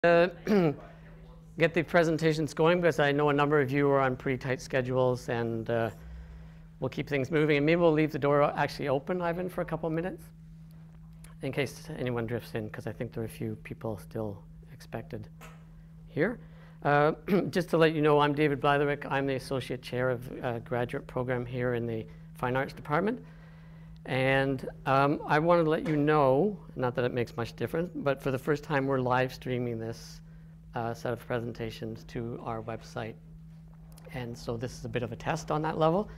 Get the presentations going because I know a number of you are on pretty tight schedules, and we'll keep things moving. And maybe we'll leave the door actually open, Ivan, for a couple of minutes in case anyone drifts in, because I think there are a few people still expected here. Just to let you know, I'm David Blatherwick. I'm the Associate Chair of Graduate Program here in the Fine Arts Department. And I wanted to let you know, not that it makes much difference, but for the first time we're live streaming this set of presentations to our website. And so this is a bit of a test on that level.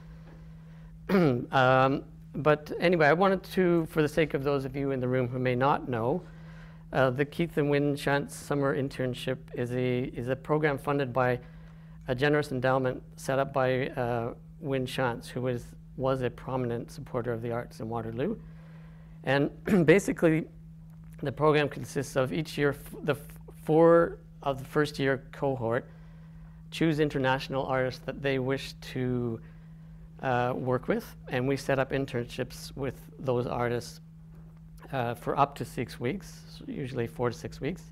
But anyway, I wanted to, for the sake of those of you in the room who may not know, the Keith and Wynne Shantz Summer Internship is a program funded by a generous endowment set up by Wynne Shantz, who was a prominent supporter of the arts in Waterloo. And basically, the program consists of each year, the four of the first year cohort choose international artists that they wish to work with, and we set up internships with those artists for up to 6 weeks, usually 4 to 6 weeks.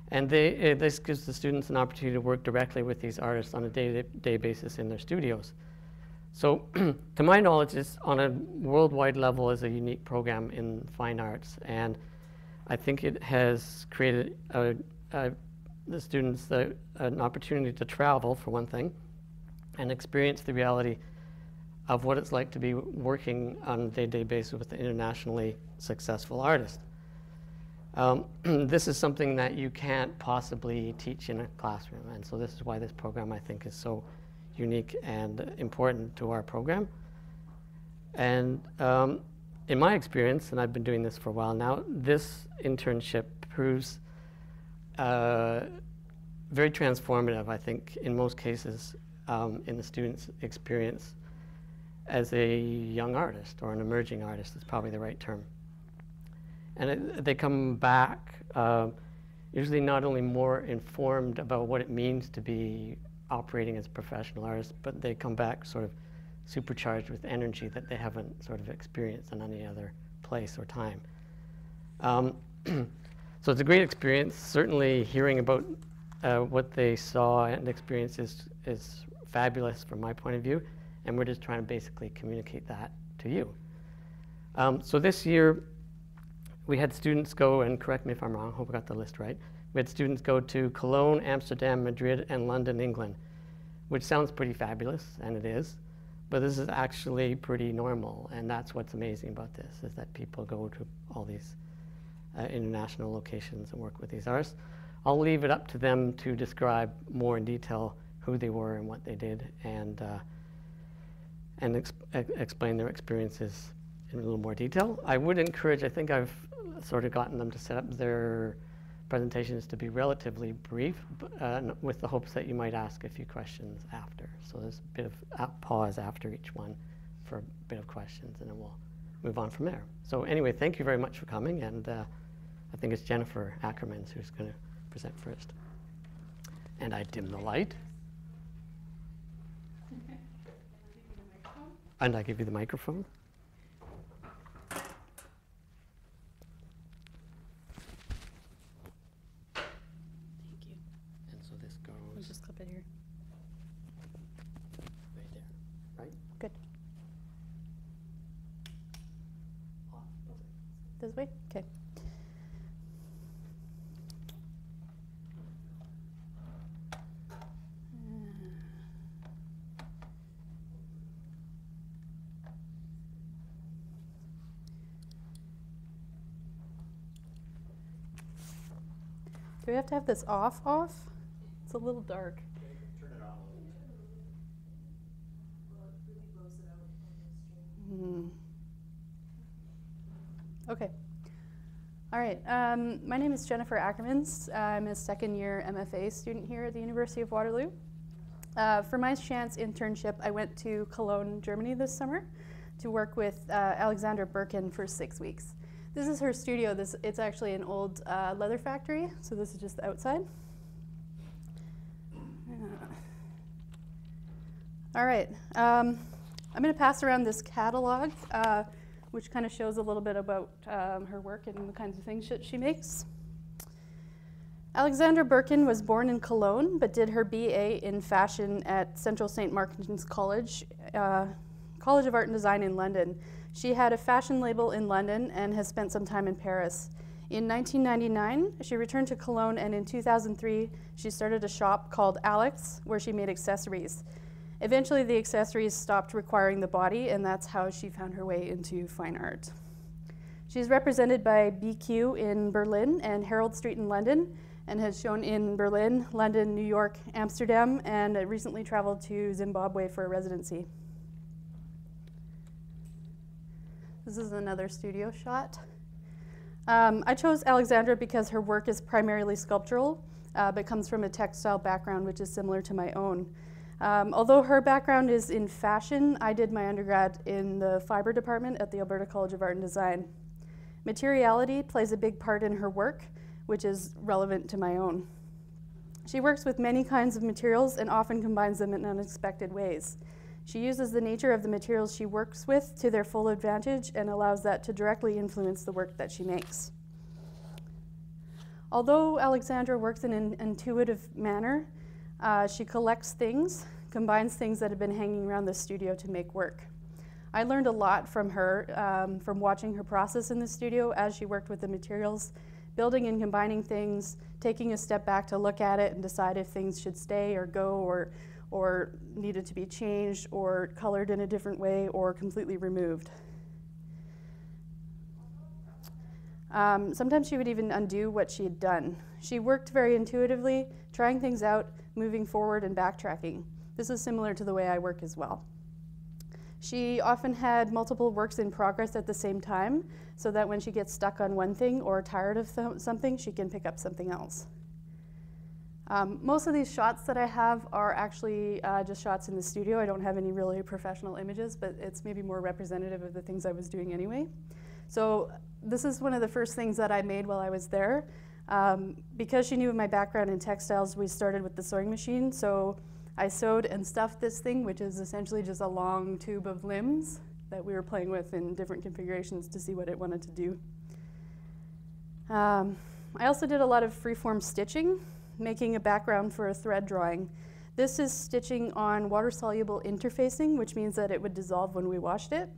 And this gives the students an opportunity to work directly with these artists on a day-to-day basis in their studios. So, to my knowledge, this on a worldwide level is a unique program in fine arts, and I think it has created the students an opportunity to travel, for one thing, and experience the reality of what it's like to be working on a day-to-day basis with an internationally successful artist. This is something that you can't possibly teach in a classroom, and so this is why this program, I think, is so unique and important to our program. And in my experience, and I've been doing this for a while now, this internship proves very transformative, I think, in most cases, in the student's experience as a young artist, or an emerging artist is probably the right term. And they come back usually not only more informed about what it means to be operating as a professional artist, but they come back sort of supercharged with energy that they haven't sort of experienced in any other place or time. So it's a great experience. Certainly hearing about what they saw and experienced is fabulous from my point of view, and we're just trying to basically communicate that to you. So this year we had students go, and correct me if I'm wrong, I hope I got the list right. We had students go to Cologne, Amsterdam, Madrid, and London, England, which sounds pretty fabulous, and it is, but this is actually pretty normal, and that's what's amazing about this, is that people go to all these international locations and work with these artists. I'll leave it up to them to describe more in detail who they were and what they did, and explain their experiences in a little more detail. I would encourage, I think I've sort of gotten them to set up their presentations to be relatively brief, with the hopes that you might ask a few questions after. So there's a bit of pause after each one for a bit of questions, and then we'll move on from there. So anyway, thank you very much for coming, and I think it's Jennifer Ackermans who's going to present first. And I dim the light. And I give you the microphone. Just clip it here. Right there, right? Good. This way? Okay. Do we have to have this off? It's a little dark. Turn it on a little bit. Well, it really blows it out on the stream. Okay. All right. My name is Jennifer Ackermans. I'm a second-year MFA student here at the University of Waterloo. For my Shantz internship, I went to Cologne, Germany this summer to work with Alexandra Birkin for 6 weeks. This is her studio. It's actually an old leather factory, so this is just the outside. All right, I'm going to pass around this catalog, which kind of shows a little bit about her work and the kinds of things that she makes. Alexandra Birkin was born in Cologne, but did her BA in fashion at Central St. Martin's College, College of Art and Design in London. She had a fashion label in London and has spent some time in Paris. In 1999, she returned to Cologne, and in 2003, she started a shop called Alex, where she made accessories. Eventually, the accessories stopped requiring the body, and that's how she found her way into fine art. She's represented by BQ in Berlin and Herald Street in London, and has shown in Berlin, London, New York, Amsterdam, and recently traveled to Zimbabwe for a residency. This is another studio shot. I chose Alexandra because her work is primarily sculptural, but comes from a textile background, which is similar to my own. Although her background is in fashion, I did my undergrad in the fiber department at the Alberta College of Art and Design. Materiality plays a big part in her work, which is relevant to my own. She works with many kinds of materials and often combines them in unexpected ways. She uses the nature of the materials she works with to their full advantage and allows that to directly influence the work that she makes. Although Alexandra works in an intuitive manner, she collects things, combines things that have been hanging around the studio to make work. I learned a lot from her, from watching her process in the studio as she worked with the materials, building and combining things, taking a step back to look at it and decide if things should stay or go or needed to be changed or colored in a different way or completely removed. Sometimes she would even undo what she had done. She worked very intuitively, trying things out, moving forward and backtracking. This is similar to the way I work as well. She often had multiple works in progress at the same time, so that when she gets stuck on one thing or tired of something, she can pick up something else. Most of these shots that I have are actually just shots in the studio. I don't have any really professional images, but it's maybe more representative of the things I was doing anyway. So this is one of the first things that I made while I was there. Because she knew my background in textiles, we started with the sewing machine. So I sewed and stuffed this thing, which is essentially just a long tube of limbs that we were playing with in different configurations to see what it wanted to do. I also did a lot of freeform stitching, making a background for a thread drawing. This is stitching on water-soluble interfacing, which means that it would dissolve when we washed it.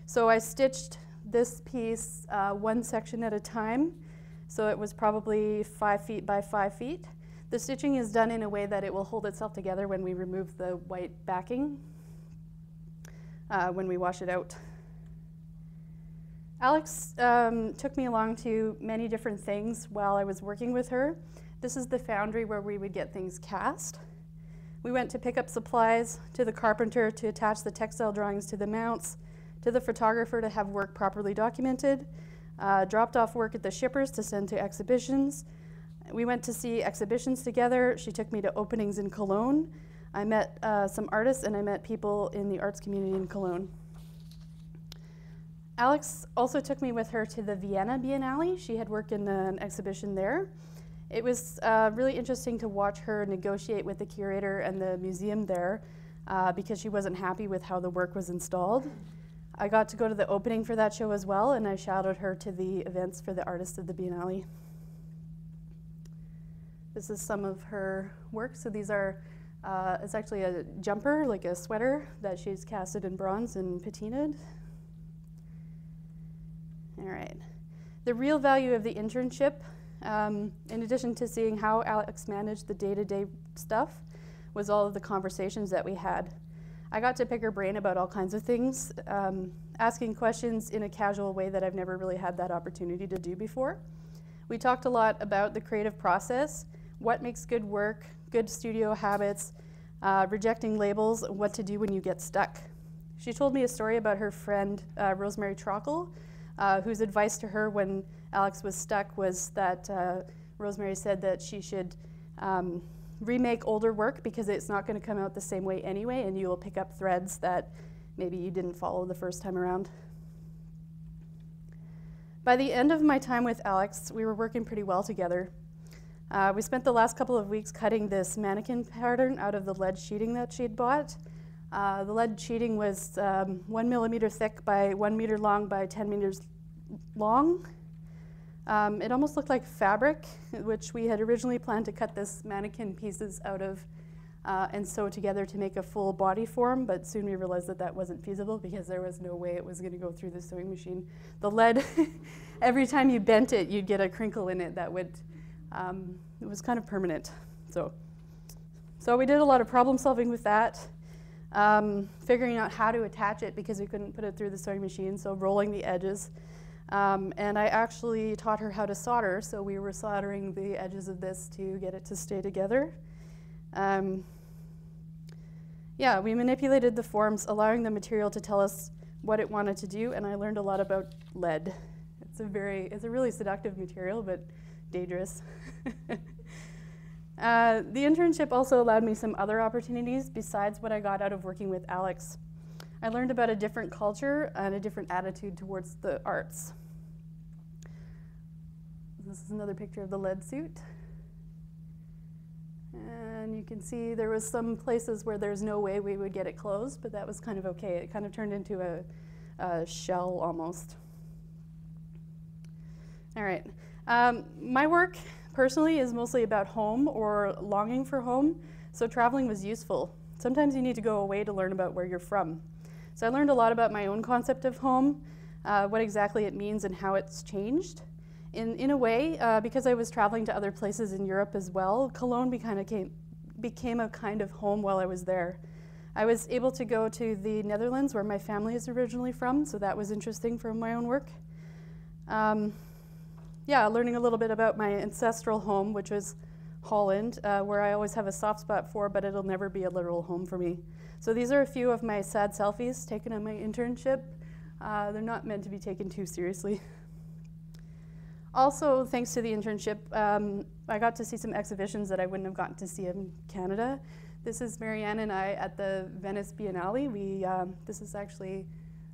So I stitched this piece one section at a time. So it was probably 5 feet by 5 feet. The stitching is done in a way that it will hold itself together when we remove the white backing, when we wash it out. Alex took me along to many different things while I was working with her. This is the foundry where we would get things cast. We went to pick up supplies, to the carpenter to attach the textile drawings to the mounts, to the photographer to have work properly documented, dropped off work at the shippers to send to exhibitions. We went to see exhibitions together. She took me to openings in Cologne. I met some artists and I met people in the arts community in Cologne. Alex also took me with her to the Vienna Biennale. She had worked in an exhibition there. It was really interesting to watch her negotiate with the curator and the museum there because she wasn't happy with how the work was installed. I got to go to the opening for that show as well, and I shadowed her to the events for the artists of the Biennale. This is some of her work. So these are, it's actually a jumper, like a sweater, that she's casted in bronze and patinaed. All right. The real value of the internship, in addition to seeing how Alex managed the day-to-day stuff, was all of the conversations that we had. I got to pick her brain about all kinds of things, asking questions in a casual way that I've never really had that opportunity to do before. We talked a lot about the creative process, what makes good work, good studio habits, rejecting labels, what to do when you get stuck. She told me a story about her friend, Rosemary Trockle, whose advice to her when Alex was stuck was that Rosemary said that she should remake older work because it's not going to come out the same way anyway, and you will pick up threads that maybe you didn't follow the first time around. By the end of my time with Alex, we were working pretty well together. We spent the last couple of weeks cutting this mannequin pattern out of the lead sheeting that she'd bought. The lead sheeting was 1 millimeter thick by 1 meter long by 10 meters long. It almost looked like fabric, which we had originally planned to cut this mannequin pieces out of and sew together to make a full body form, but soon we realized that that wasn't feasible because there was no way it was going to go through the sewing machine. The lead, every time you bent it, you'd get a crinkle in it that would, it was kind of permanent. So we did a lot of problem solving with that, figuring out how to attach it because we couldn't put it through the sewing machine, so rolling the edges. And I actually taught her how to solder, so we were soldering the edges of this to get it to stay together. Yeah, we manipulated the forms, allowing the material to tell us what it wanted to do, and I learned a lot about lead. It's a really seductive material, but dangerous. The internship also allowed me some other opportunities besides what I got out of working with Alex. I learned about a different culture and a different attitude towards the arts. This is another picture of the lead suit. And you can see there was some places where there's no way we would get it closed, but that was kind of okay. It kind of turned into a shell almost. All right. My work personally is mostly about home or longing for home, so traveling was useful. Sometimes you need to go away to learn about where you're from. So I learned a lot about my own concept of home, what exactly it means and how it's changed. In a way, because I was traveling to other places in Europe as well, Cologne became a kind of home while I was there. I was able to go to the Netherlands, where my family is originally from, so that was interesting for my own work. Yeah, learning a little bit about my ancestral home, which was Holland, where I always have a soft spot for, but it'll never be a literal home for me. So these are a few of my sad selfies taken on my internship. They're not meant to be taken too seriously. Also, thanks to the internship, I got to see some exhibitions that I wouldn't have gotten to see in Canada. This is Marianne and I at the Venice Biennale. This is actually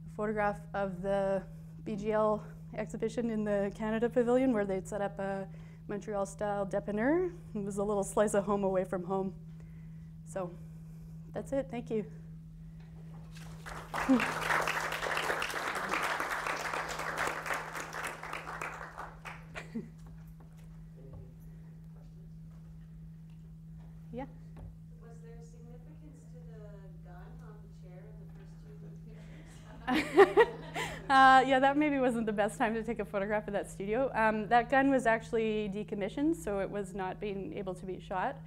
a photograph of the BGL exhibition in the Canada Pavilion, where they'd set up a Montreal-style dépanneur. It was a little slice of home away from home. So that's it. Thank you. Yeah. Was there significance to the gun on the chair in the first two pictures? Yeah, that maybe wasn't the best time to take a photograph of that studio. That gun was actually decommissioned, so it was not being able to be shot.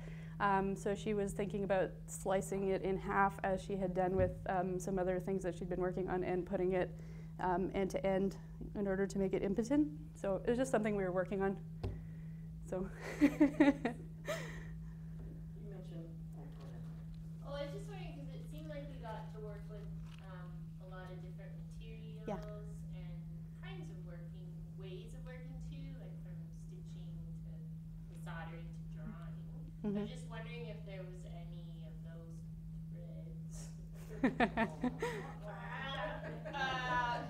So she was thinking about slicing it in half, as she had done with some other things that she'd been working on, and putting it end to end in order to make it impotent. So it was just something we were working on. So. Oh, I was just wondering, because it seemed like we got to work with a lot of different materials. Yeah. And kinds of ways of working too, like from stitching to soldering to drawing. Mm-hmm. I'm just wondering if there was any of those threads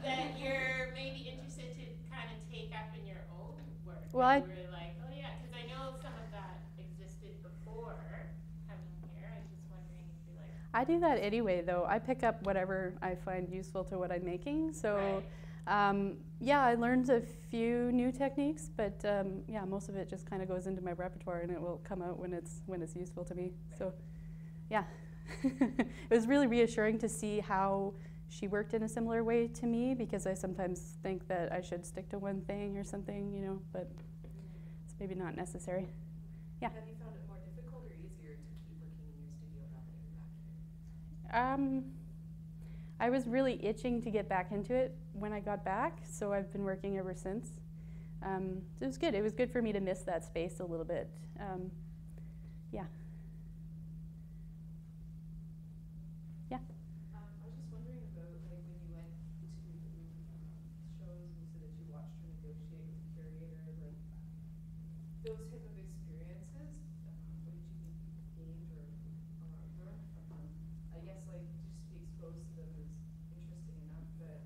that you're maybe interested to kind of take up in your own work. Well, you were like, oh yeah, because I know some of that existed before coming here. I'm just wondering if you're like. I do that anyway, though. I pick up whatever I find useful to what I'm making. So, Right. yeah, I learned a few new techniques, but yeah, most of it just kind of goes into my repertoire, and it will come out when it's useful to me. So, yeah, it was really reassuring to see how she worked in a similar way to me, because I sometimes think that I should stick to one thing or something, you know, but it's maybe not necessary. Yeah. Have you found it more difficult or easier to keep working in your studio now that you're back here? I was really itching to get back into it when I got back, so I've been working ever since. It was good. It was good for me to miss that space a little bit. Yeah. Yeah. I was just wondering about, like, when you went to shows and you said that you watched her negotiate with the curator, like, those type of experiences, what did you think you gained or learned from them? I guess, like, just to be exposed to them is interesting enough, but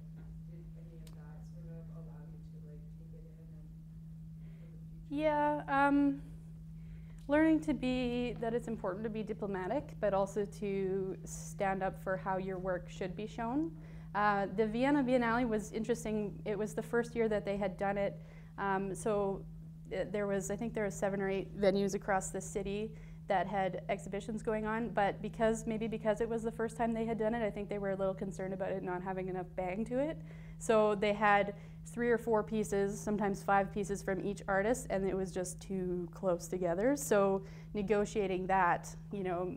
did any of that sort of allow you to, like, take it in and for the future? Yeah. Learning that it's important to be diplomatic, but also to stand up for how your work should be shown. The Vienna Biennale was interesting. It was the first year that they had done it So there was, I think there were 7 or 8 venues across the city that had exhibitions going on, but maybe because it was the first time they had done it, I think they were a little concerned about it not having enough bang to it. So they had 3 or 4 pieces, sometimes 5 pieces from each artist, and it was just too close together. So negotiating that, you know,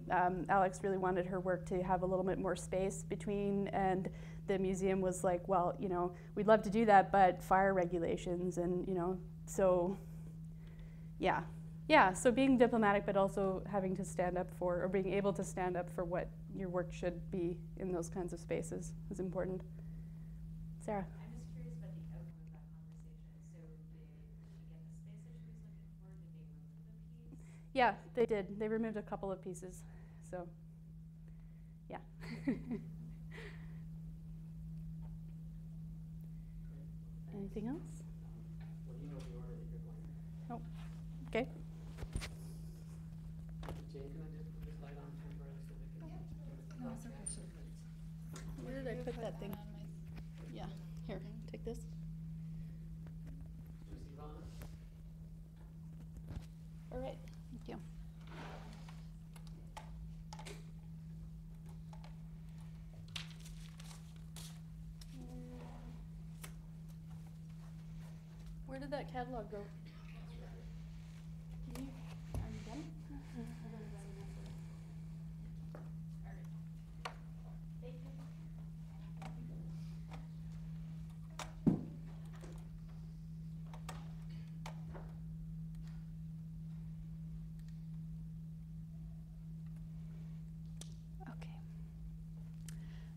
Alex really wanted her work to have a little bit more space between, and the museum was like, well, you know, we'd love to do that, but fire regulations, and, you know, so yeah. Yeah, so being diplomatic, but also having to stand up for, or being able to stand up for what your work should be in those kinds of spaces is important. Sarah? I'm just curious about the outcome of that conversation. So did she get the space that she was looking for? Did they remove a piece? Yeah, they did. They removed a couple of pieces, so yeah. Anything else? Well, you know the order that you're going in. Oh, okay. Jane, can I just put this light on temporarily so we can? No, it's okay. Where did I put that thing? Yeah, here, take this. Just Ivana? All right, thank you. Where did that catalog go? Are you done? Thank you. Okay.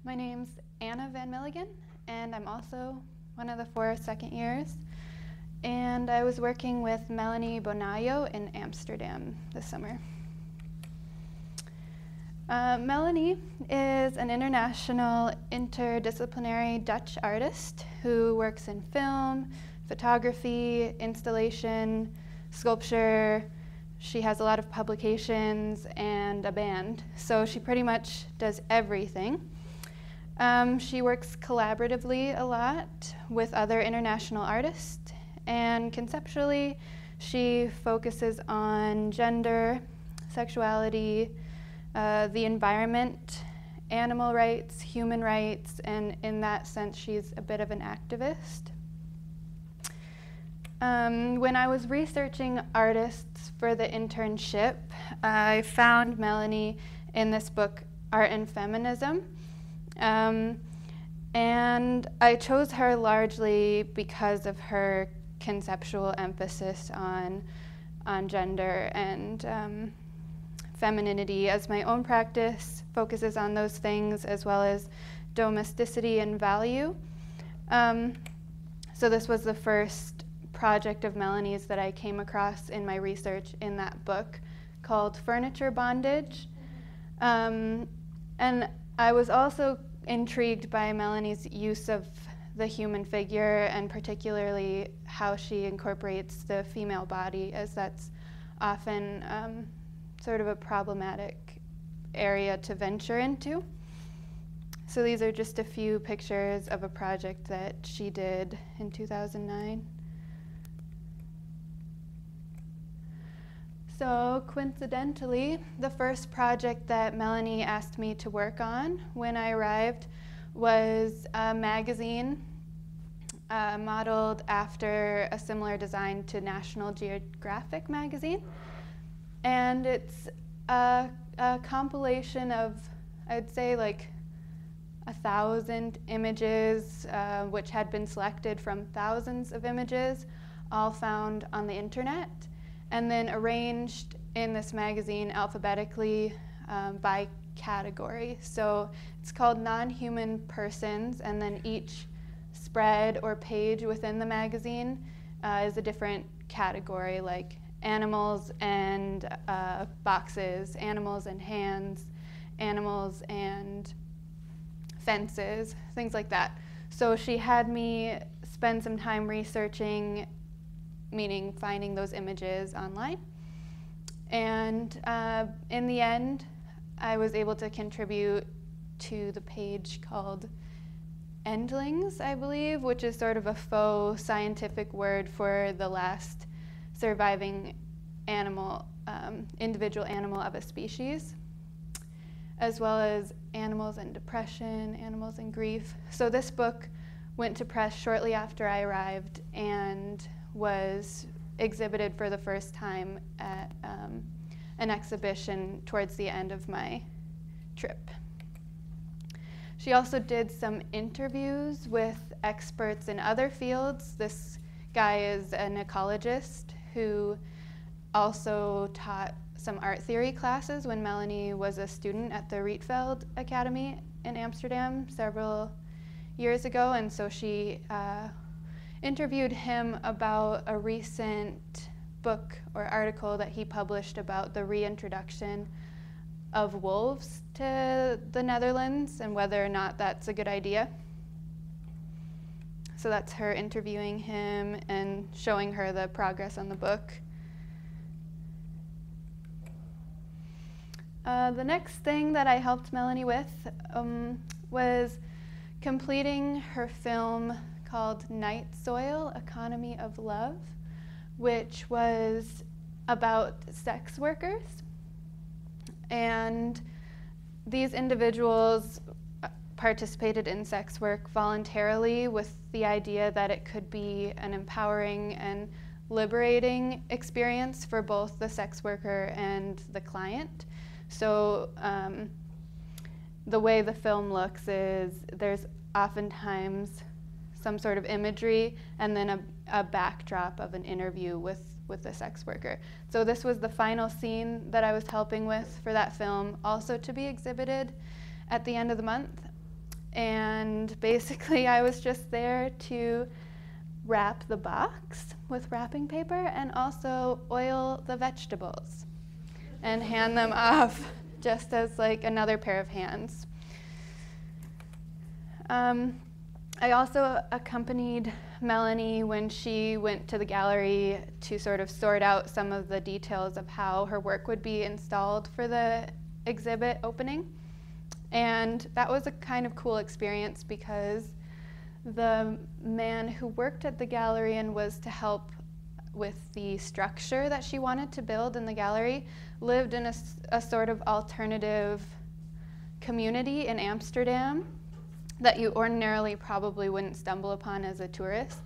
My name's Anna Van Milligan, and I'm also one of the 4 second years. And I was working with Melanie Bonayo in Amsterdam this summer. Melanie is an international interdisciplinary Dutch artist who works in film, photography, installation, sculpture. She has a lot of publications and a band, so she pretty much does everything. She works collaboratively a lot with other international artists, and conceptually she focuses on gender, sexuality, the environment, animal rights, human rights, and in that sense she's a bit of an activist. When I was researching artists for the internship, I found Melanie in this book, Art and Feminism. And I chose her largely because of her conceptual emphasis on gender and femininity, as my own practice focuses on those things, as well as domesticity and value. So this was the first project of Melanie's that I came across in my research in that book, called Furniture Bondage. And I was also intrigued by Melanie's use of the human figure, and particularly how she incorporates the female body, as that's often sort of a problematic area to venture into. So these are just a few pictures of a project that she did in 2009. So coincidentally, the first project that Melanie asked me to work on when I arrived was a magazine modeled after a similar design to National Geographic magazine. And it's a compilation of, I'd say, like 1,000 images, which had been selected from thousands of images, all found on the internet, and then arranged in this magazine alphabetically by category. So it's called Non-Human Persons, and then each spread or page within the magazine is a different category, like animals and boxes, animals and hands, animals and fences, things like that. So she had me spend some time researching, meaning finding those images online. And in the end, I was able to contribute to the page called endlings, I believe, which is sort of a faux scientific word for the last surviving animal, individual animal of a species, as well as animals in depression, animals in grief. So this book went to press shortly after I arrived and was exhibited for the first time at an exhibition towards the end of my trip. She also did some interviews with experts in other fields. This guy is an ecologist who also taught some art theory classes when Melanie was a student at the Rietveld Academy in Amsterdam several years ago, and so she interviewed him about a recent book or article that he published about the reintroduction of wolves to the Netherlands and whether or not that's a good idea. So that's her interviewing him and showing her the progress on the book. The next thing that I helped Melanie with was completing her film called Night Soil, Economy of Love, which was about sex workers. And these individuals participated in sex work voluntarily with the idea that it could be an empowering and liberating experience for both the sex worker and the client. So the way the film looks is there's oftentimes some sort of imagery and then a backdrop of an interview with the sex worker. So this was the final scene that I was helping with for that film, also to be exhibited at the end of the month. And basically I was just there to wrap the box with wrapping paper and also oil the vegetables and hand them off just as like another pair of hands. I also accompanied Melanie when she went to the gallery to sort of sort out some of the details of how her work would be installed for the exhibit opening. And that was a kind of cool experience because the man who worked at the gallery and was to help with the structure that she wanted to build in the gallery lived in a sort of alternative community in Amsterdam that you ordinarily probably wouldn't stumble upon as a tourist.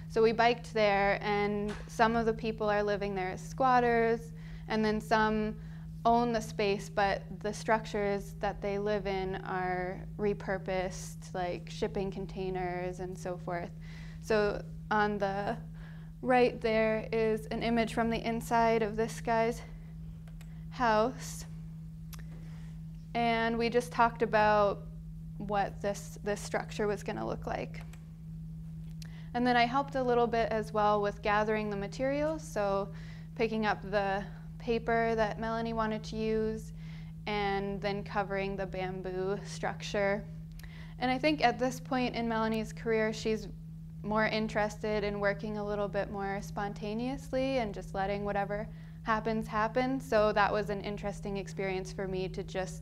So we biked there, and some of the people are living there as squatters, and then some own the space, but the structures that they live in are repurposed, like shipping containers and so forth. So on the right there is an image from the inside of this guy's house. And we just talked about what this structure was going to look like. And then I helped a little bit as well with gathering the materials, so picking up the paper that Melanie wanted to use and then covering the bamboo structure. And I think at this point in Melanie's career, she's more interested in working a little bit more spontaneously and just letting whatever happens happen. So that was an interesting experience for me to just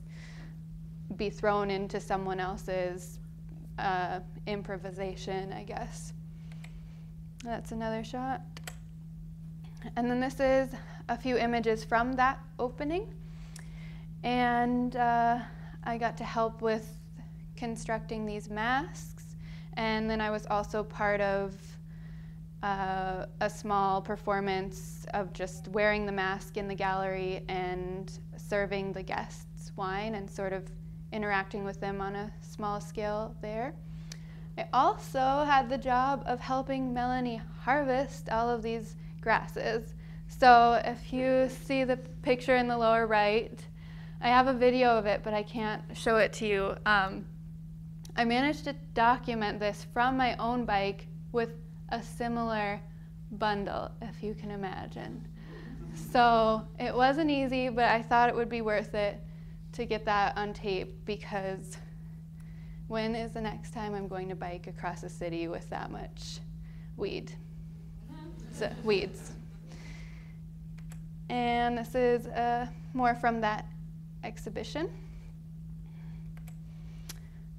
be thrown into someone else's improvisation, I guess. That's another shot. And then this is a few images from that opening. And I got to help with constructing these masks. And then I was also part of a small performance of just wearing the mask in the gallery and serving the guests wine and sort of interacting with them on a small scale there. I also had the job of helping Melanie harvest all of these grasses. So if you see the picture in the lower right, I have a video of it, but I can't show it to you. I managed to document this from my own bike with a similar bundle, if you can imagine. So it wasn't easy, but I thought it would be worth it to get that on tape, because when is the next time I'm going to bike across a city with that much weeds? And this is more from that exhibition.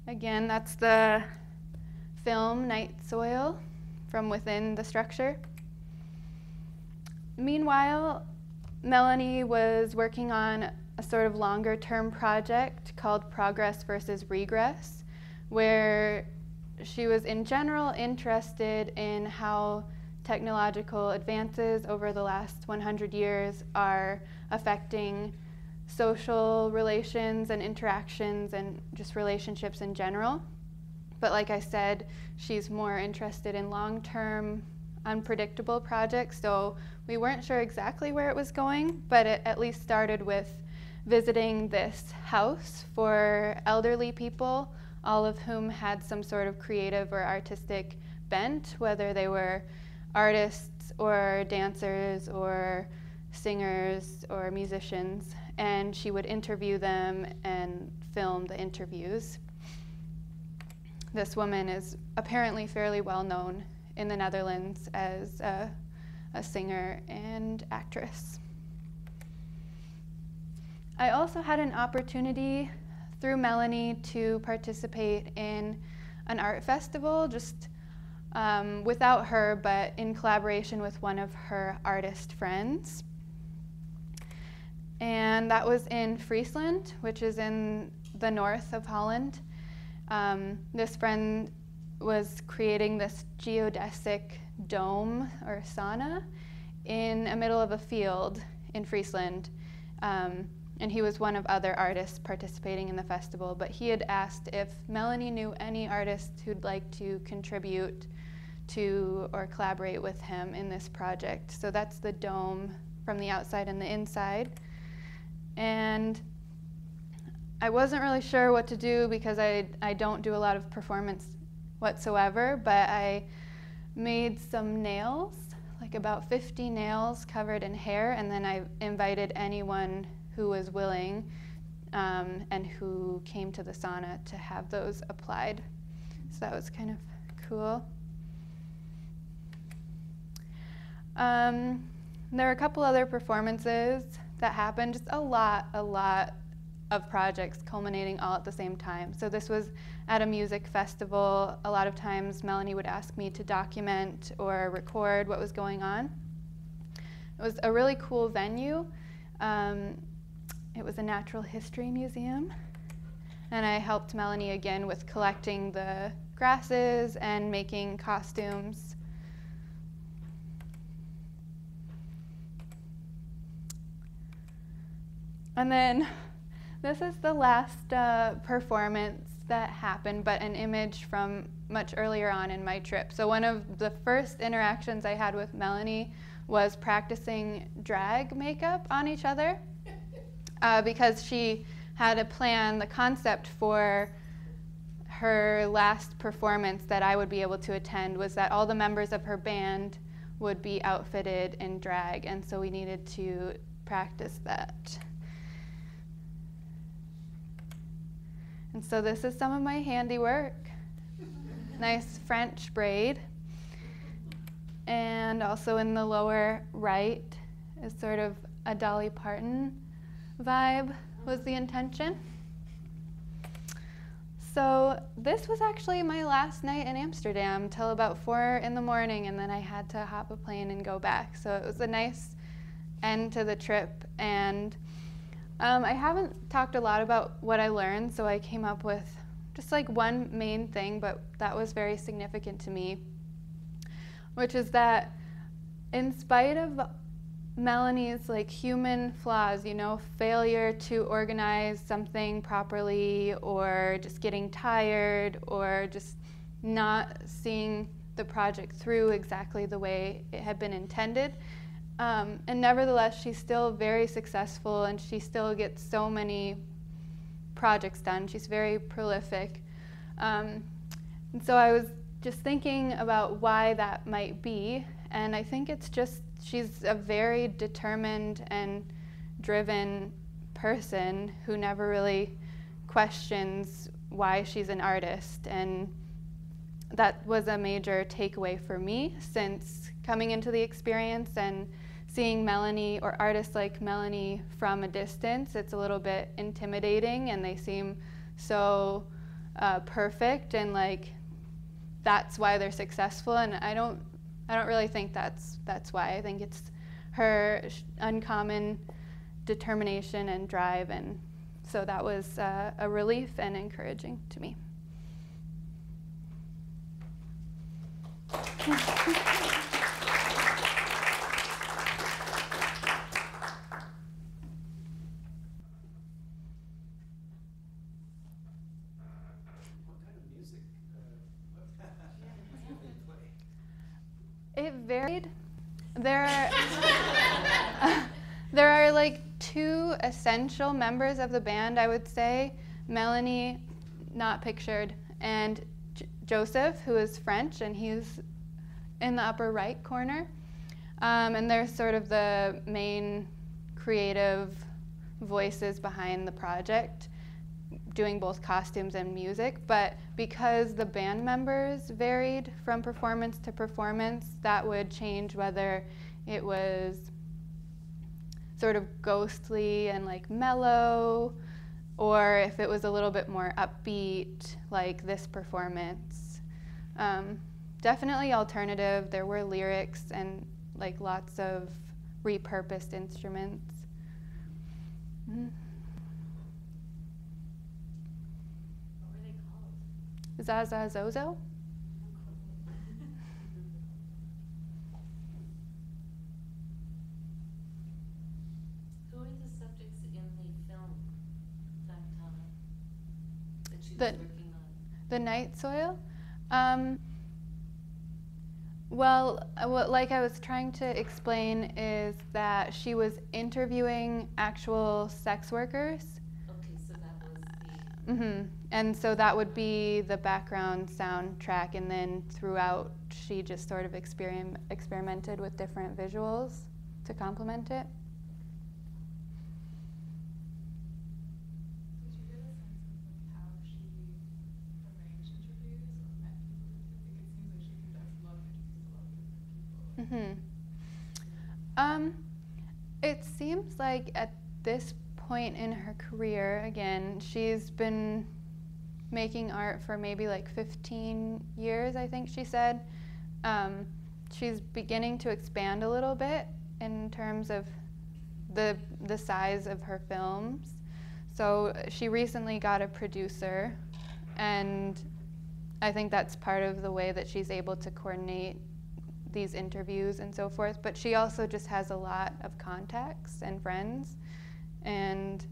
Again, that's the film night soil from within the structure. Meanwhile, Melanie was working on a sort of longer-term project called Progress versus Regress, where she was in general interested in how technological advances over the last 100 years are affecting social relations and interactions and just relationships in general. But like I said, she's more interested in long-term, unpredictable projects, so we weren't sure exactly where it was going, but it at least started with visiting this house for elderly people, all of whom had some sort of creative or artistic bent, whether they were artists or dancers or singers or musicians, and she would interview them and film the interviews. This woman is apparently fairly well known in the Netherlands as a singer and actress. I also had an opportunity through Melanie to participate in an art festival, just without her, but in collaboration with one of her artist friends. And that was in Friesland, which is in the north of Holland. This friend was creating this geodesic dome or sauna in the middle of a field in Friesland. And he was one of other artists participating in the festival, but he had asked if Melanie knew any artists who'd like to contribute to or collaborate with him in this project. So that's the dome from the outside and the inside. And I wasn't really sure what to do because I don't do a lot of performance whatsoever, but I made some nails, like about 50 nails covered in hair, and then I invited anyone who was willing and who came to the sauna to have those applied. So that was kind of cool. There were a couple other performances that happened, just a lot of projects culminating all at the same time. So this was at a music festival. A lot of times Melanie would ask me to document or record what was going on. It was a really cool venue. It was a natural history museum, and I helped Melanie again with collecting the grasses and making costumes. And then this is the last performance that happened, but an image from much earlier on in my trip. So one of the first interactions I had with Melanie was practicing drag makeup on each other because she had a plan, the concept for her last performance that I would be able to attend was that all the members of her band would be outfitted in drag, and so we needed to practice that. And so this is some of my handiwork. Nice French braid. And also in the lower right is sort of a Dolly Parton vibe was the intention. So this was actually my last night in Amsterdam till about 4 in the morning, and then I had to hop a plane and go back. So it was a nice end to the trip. And I haven't talked a lot about what I learned, so I came up with just like one main thing, but that was very significant to me, which is that in spite of Melanie's like human flaws, you know, failure to organize something properly, or just getting tired, or just not seeing the project through exactly the way it had been intended, and nevertheless, she's still very successful, and she still gets so many projects done. She's very prolific. And so I was just thinking about why that might be, and I think it's just she's a very determined and driven person who never really questions why she's an artist, and that was a major takeaway for me since coming into the experience and seeing Melanie or artists like Melanie from a distance. It's a little bit intimidating, and they seem so perfect, and like that's why they're successful, and I don't really think that's why. I think it's her uncommon determination and drive, and so that was a relief and encouraging to me. It varied. There are like two essential members of the band, I would say. Melanie, not pictured, and Joseph, who is French, and he's in the upper right corner. And they're sort of the main creative voices behind the project, doing both costumes and music. But because the band members varied from performance to performance, that would change whether it was sort of ghostly and like mellow, or if it was a little bit more upbeat, like this performance. Definitely alternative. There were lyrics and like lots of repurposed instruments. Mm-hmm. What were they called? Zaza Zozo? Who are the subjects in the film that she was The- working on? The Night Soil? Well, what like I was trying to explain is that she was interviewing actual sex workers. Okay, so that was the. And so that would be the background soundtrack, and then throughout she just sort of experimented with different visuals to complement it. Did you get a sense of like how she arranged interviews or met people? Like it seems like she conducts a lot of interviews with a lot of different people. It seems like at this point in her career, again, she's been making art for maybe like 15 years, I think she said. She's beginning to expand a little bit in terms of the size of her films. So she recently got a producer, and I think that's part of the way that she's able to coordinate these interviews and so forth. But she also just has a lot of contacts and friends. And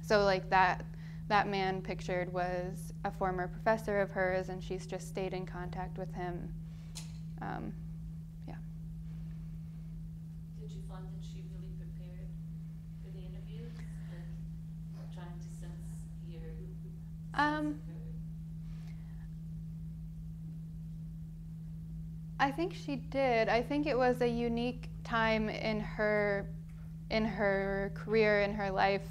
so like that man pictured was a former professor of hers, and she's just stayed in contact with him. Yeah. Did you find that she really prepared for the interviews? Like trying to sense your sense of her? I think she did. I think it was a unique time in her career, in her life,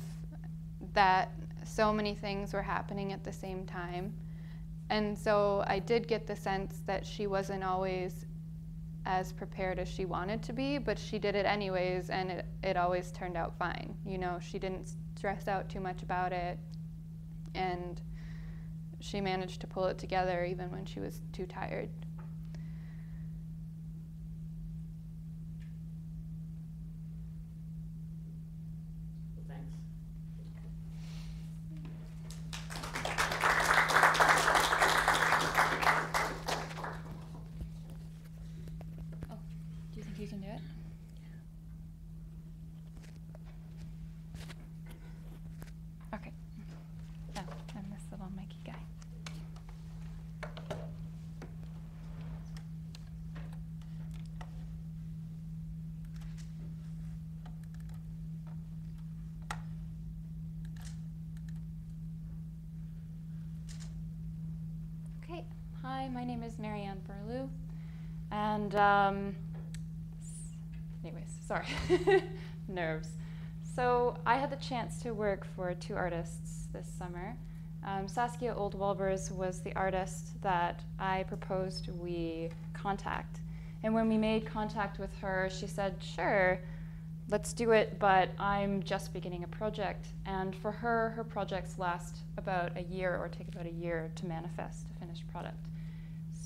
that so many things were happening at the same time. And so I did get the sense that she wasn't always as prepared as she wanted to be, but she did it anyways, and it always turned out fine. You know, she didn't stress out too much about it, and she managed to pull it together even when she was too tired. Thanks. Do you think you can do it? Okay. Oh, I'm this little Mikey guy. Okay. Hi, my name is Marianne Burlew, and anyways, sorry, nerves. So I had the chance to work for two artists this summer. Saskia Oldwalbers was the artist that I proposed we contact. And when we made contact with her, she said, sure, let's do it, but I'm just beginning a project. And for her, her projects last about a year or take about a year to manifest a finished product.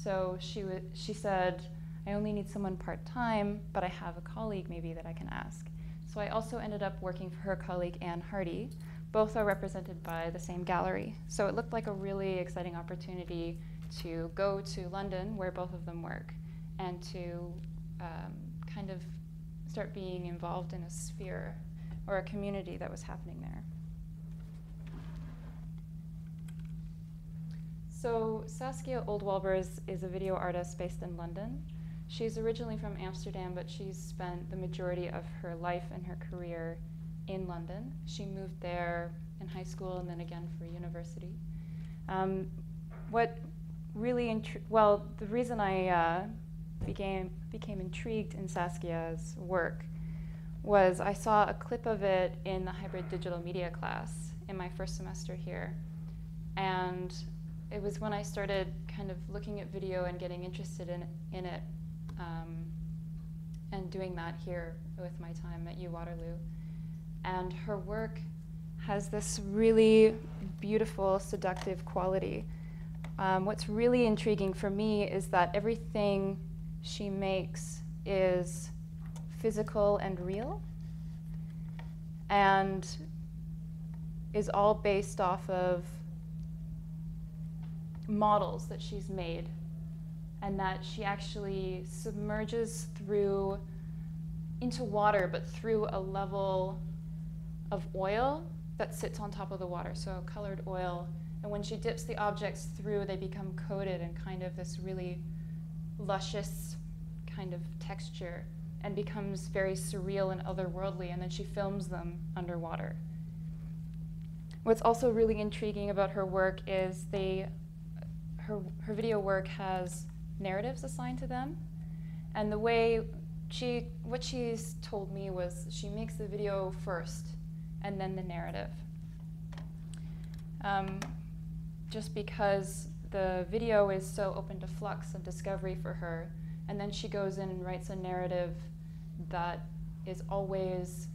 So she said, I only need someone part-time, but I have a colleague maybe that I can ask. So I also ended up working for her colleague, Anne Hardy. Both are represented by the same gallery. So it looked like a really exciting opportunity to go to London, where both of them work, and to kind of start being involved in a sphere or a community that was happening there. So Saskia Oldwalbers is a video artist based in London. She's originally from Amsterdam, but she's spent the majority of her life and her career in London. She moved there in high school and then again for university. The reason I became intrigued in Saskia's work was I saw a clip of it in the hybrid digital media class in my first semester here. And it was when I started kind of looking at video and getting interested in it and doing that here with my time at U Waterloo. And her work has this really beautiful, seductive quality. What's really intriguing for me is that everything she makes is physical and real, and is all based off of models that she's made, and that she actually submerges into water, but through a level of oil that sits on top of the water, so colored oil. And when she dips the objects through, they become coated in kind of this really luscious kind of texture and becomes very surreal and otherworldly, and then she films them underwater. What's also really intriguing about her work is her video work has narratives assigned to them, and the way what she's told me was she makes the video first and then the narrative. Just because the video is so open to flux and discovery for her, and then she goes in and writes a narrative that is always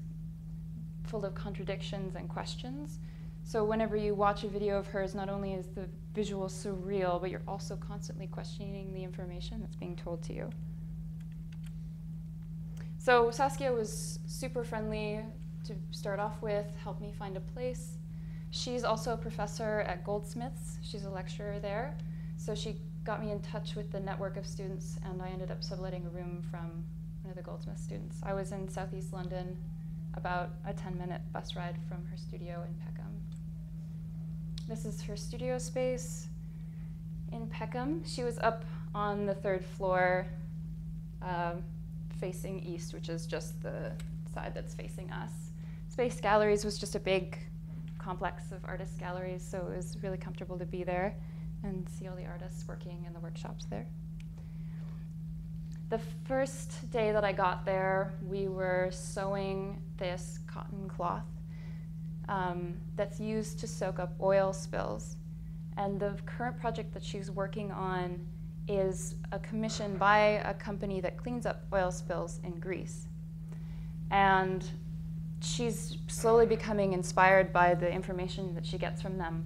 full of contradictions and questions. So whenever you watch a video of hers, not only is the visual surreal, but you're also constantly questioning the information that's being told to you. So Saskia was super friendly to start off with, helped me find a place. She's also a professor at Goldsmiths. She's a lecturer there. So she got me in touch with the network of students, and I ended up subletting a room from one of the Goldsmiths students. I was in Southeast London, about a 10-minute bus ride from her studio in Peckham. This is her studio space in Peckham. She was up on the 3rd floor, facing east, which is just the side that's facing us. Space Galleries was just a big complex of artist galleries, so it was really comfortable to be there and see all the artists working in the workshops there. The first day that I got there, we were sewing this cotton cloth that's used to soak up oil spills. And the current project that she's working on is a commission by a company that cleans up oil spills in Greece. And she's slowly becoming inspired by the information that she gets from them.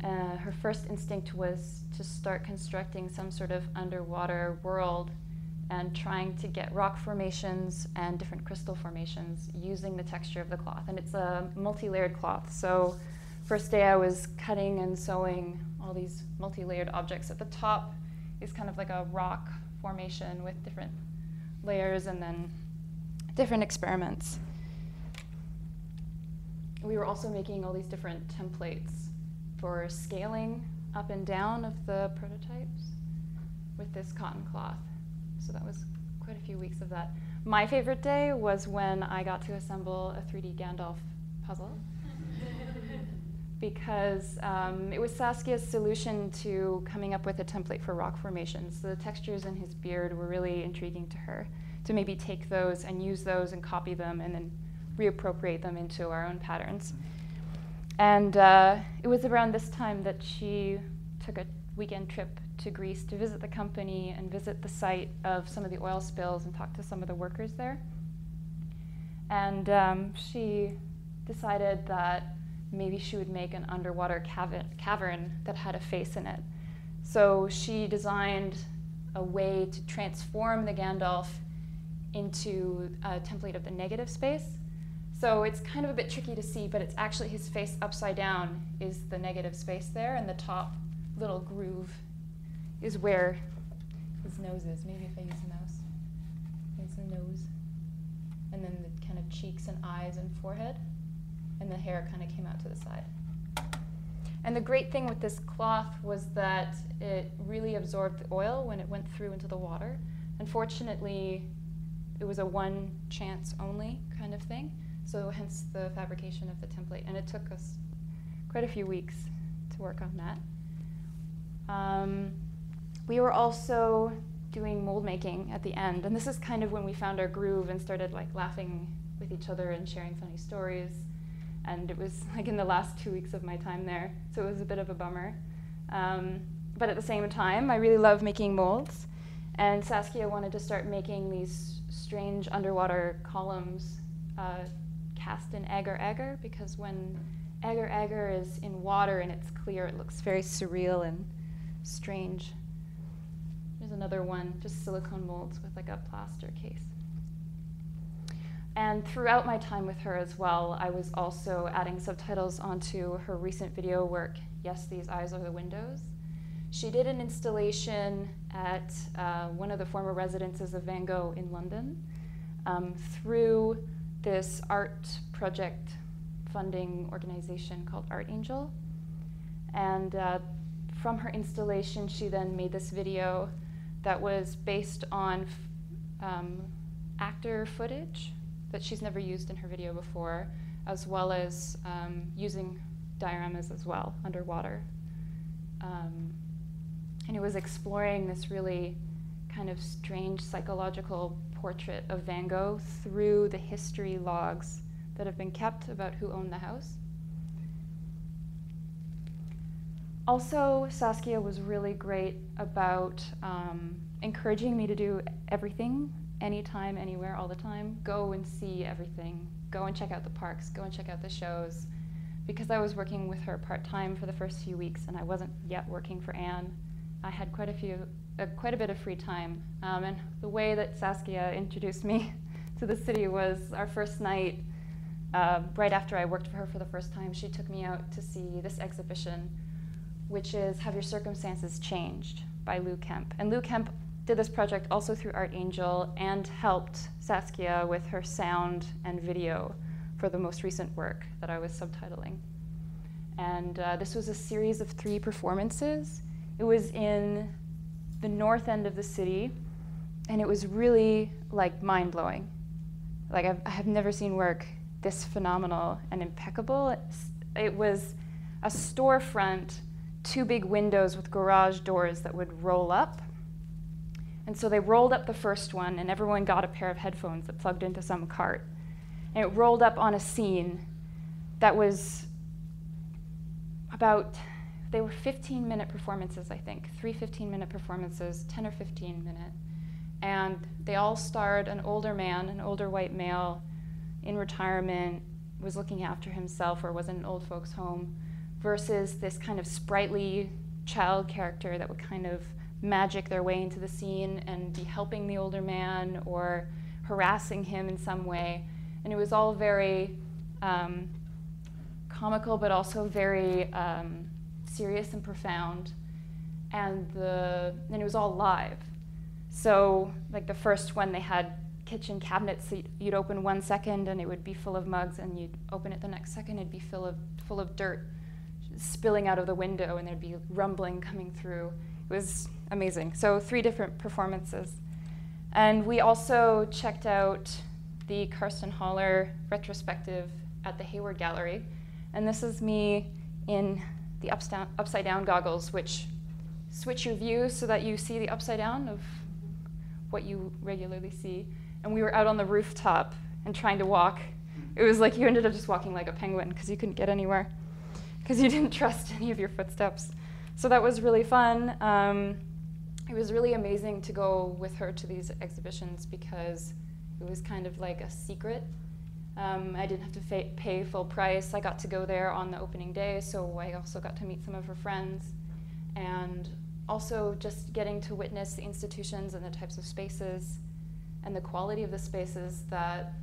Her first instinct was to start constructing some sort of underwater world and trying to get rock formations and different crystal formations using the texture of the cloth. And it's a multi-layered cloth. So first day I was cutting and sewing all these multi-layered objects. At the top is kind of like a rock formation with different layers and then different experiments. We were also making all these different templates for scaling up and down of the prototypes with this cotton cloth. So that was quite a few weeks of that. My favorite day was when I got to assemble a 3D Gandalf puzzle because it was Saskia's solution to coming up with a template for rock formations. The textures in his beard were really intriguing to her, to maybe take those and use those and copy them and then reappropriate them into our own patterns. And it was around this time that she took a weekend trip to Greece to visit the company and visit the site of some of the oil spills and talk to some of the workers there. And she decided that maybe she would make an underwater cavern that had a face in it. So she designed a way to transform the Gandalf into a template of the negative space. So it's kind of a bit tricky to see, but it's actually his face upside down is the negative space there, and the top little groove is where his nose is. Maybe if I use a mouse. There's the nose. And then the kind of cheeks and eyes and forehead. And the hair kind of came out to the side. And the great thing with this cloth was that it really absorbed the oil when it went through into the water. Unfortunately, it was a one chance only kind of thing, so hence the fabrication of the template. And it took us quite a few weeks to work on that. We were also doing mold making at the end, and this is kind of when we found our groove and started like laughing with each other and sharing funny stories. And it was like in the last 2 weeks of my time there, so it was a bit of a bummer. But at the same time, I really love making molds, and Saskia wanted to start making these strange underwater columns cast in agar-agar, because when agar-agar is in water and it's clear, it looks very surreal and strange. There's another one, just silicone molds with like a plaster case. And throughout my time with her as well, I was also adding subtitles onto her recent video work, Yes, These Eyes Are the Windows. She did an installation at one of the former residences of Van Gogh in London through this art project funding organization called Art Angel. And from her installation, she then made this video that was based on actor footage that she's never used in her video before, as well as using dioramas as well underwater. And it was exploring this really kind of strange psychological portrait of Van Gogh through the history logs that have been kept about who owned the house. Also, Saskia was really great about encouraging me to do everything, anytime, anywhere, all the time. Go and see everything. Go and check out the parks. Go and check out the shows. Because I was working with her part-time for the first few weeks and I wasn't yet working for Anne, I had quite a bit of free time. And the way that Saskia introduced me to the city was our first night, right after I worked for her for the first time, she took me out to see this exhibition, which is Have Your Circumstances Changed by Lou Kemp. And Lou Kemp did this project also through Art Angel and helped Saskia with her sound and video for the most recent work that I was subtitling. And this was a series of 3 performances. It was in the north end of the city, and it was really like mind-blowing. Like I have never seen work this phenomenal and impeccable. It was a storefront, 2 big windows with garage doors that would roll up. And so they rolled up the first one, and everyone got a pair of headphones that plugged into some cart. And it rolled up on a scene that was about, they were 15-minute performances, I think. 3 15-minute performances, 10 or 15 minute. And they all starred an older man, an older white male in retirement, was looking after himself or was in an old folks' home, versus this kind of sprightly child character that would kind of magic their way into the scene and be helping the older man or harassing him in some way. And it was all very comical, but also very serious and profound. And it was all live. So like the first one, they had kitchen cabinets that you'd open 1 second and it would be full of mugs, and you'd open it the next second, it'd be full of dirt spilling out of the window, and there'd be rumbling coming through. It was amazing. So 3 different performances. And we also checked out the Karsten Haller retrospective at the Hayward Gallery. And this is me in the upside down goggles, which switch your view so that you see the upside down of what you regularly see. And we were out on the rooftop and trying to walk. It was like you ended up just walking like a penguin because you couldn't get anywhere, because you didn't trust any of your footsteps. So that was really fun. It was really amazing to go with her to these exhibitions because it was kind of like a secret. I didn't have to pay full price. I got to go there on the opening day, so I also got to meet some of her friends. And also just getting to witness the institutions and the types of spaces and the quality of the spaces that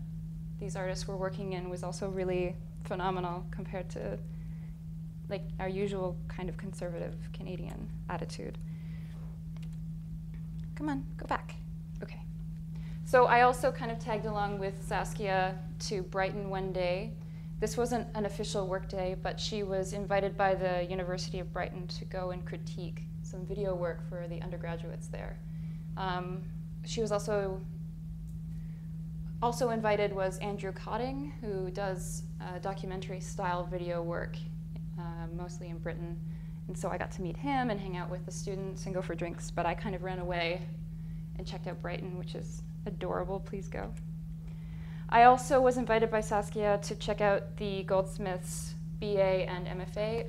these artists were working in was also really phenomenal compared to like our usual kind of conservative Canadian attitude. Come on, go back. Okay. So I also kind of tagged along with Saskia to Brighton one day. This wasn't an official work day, but she was invited by the University of Brighton to go and critique some video work for the undergraduates there. She was also invited was Andrew Cotting, who does documentary-style video work, mostly in Britain. And so I got to meet him and hang out with the students and go for drinks, but I kind of ran away and checked out Brighton, which is adorable. Please go. I also was invited by Saskia to check out the Goldsmiths BA and MFA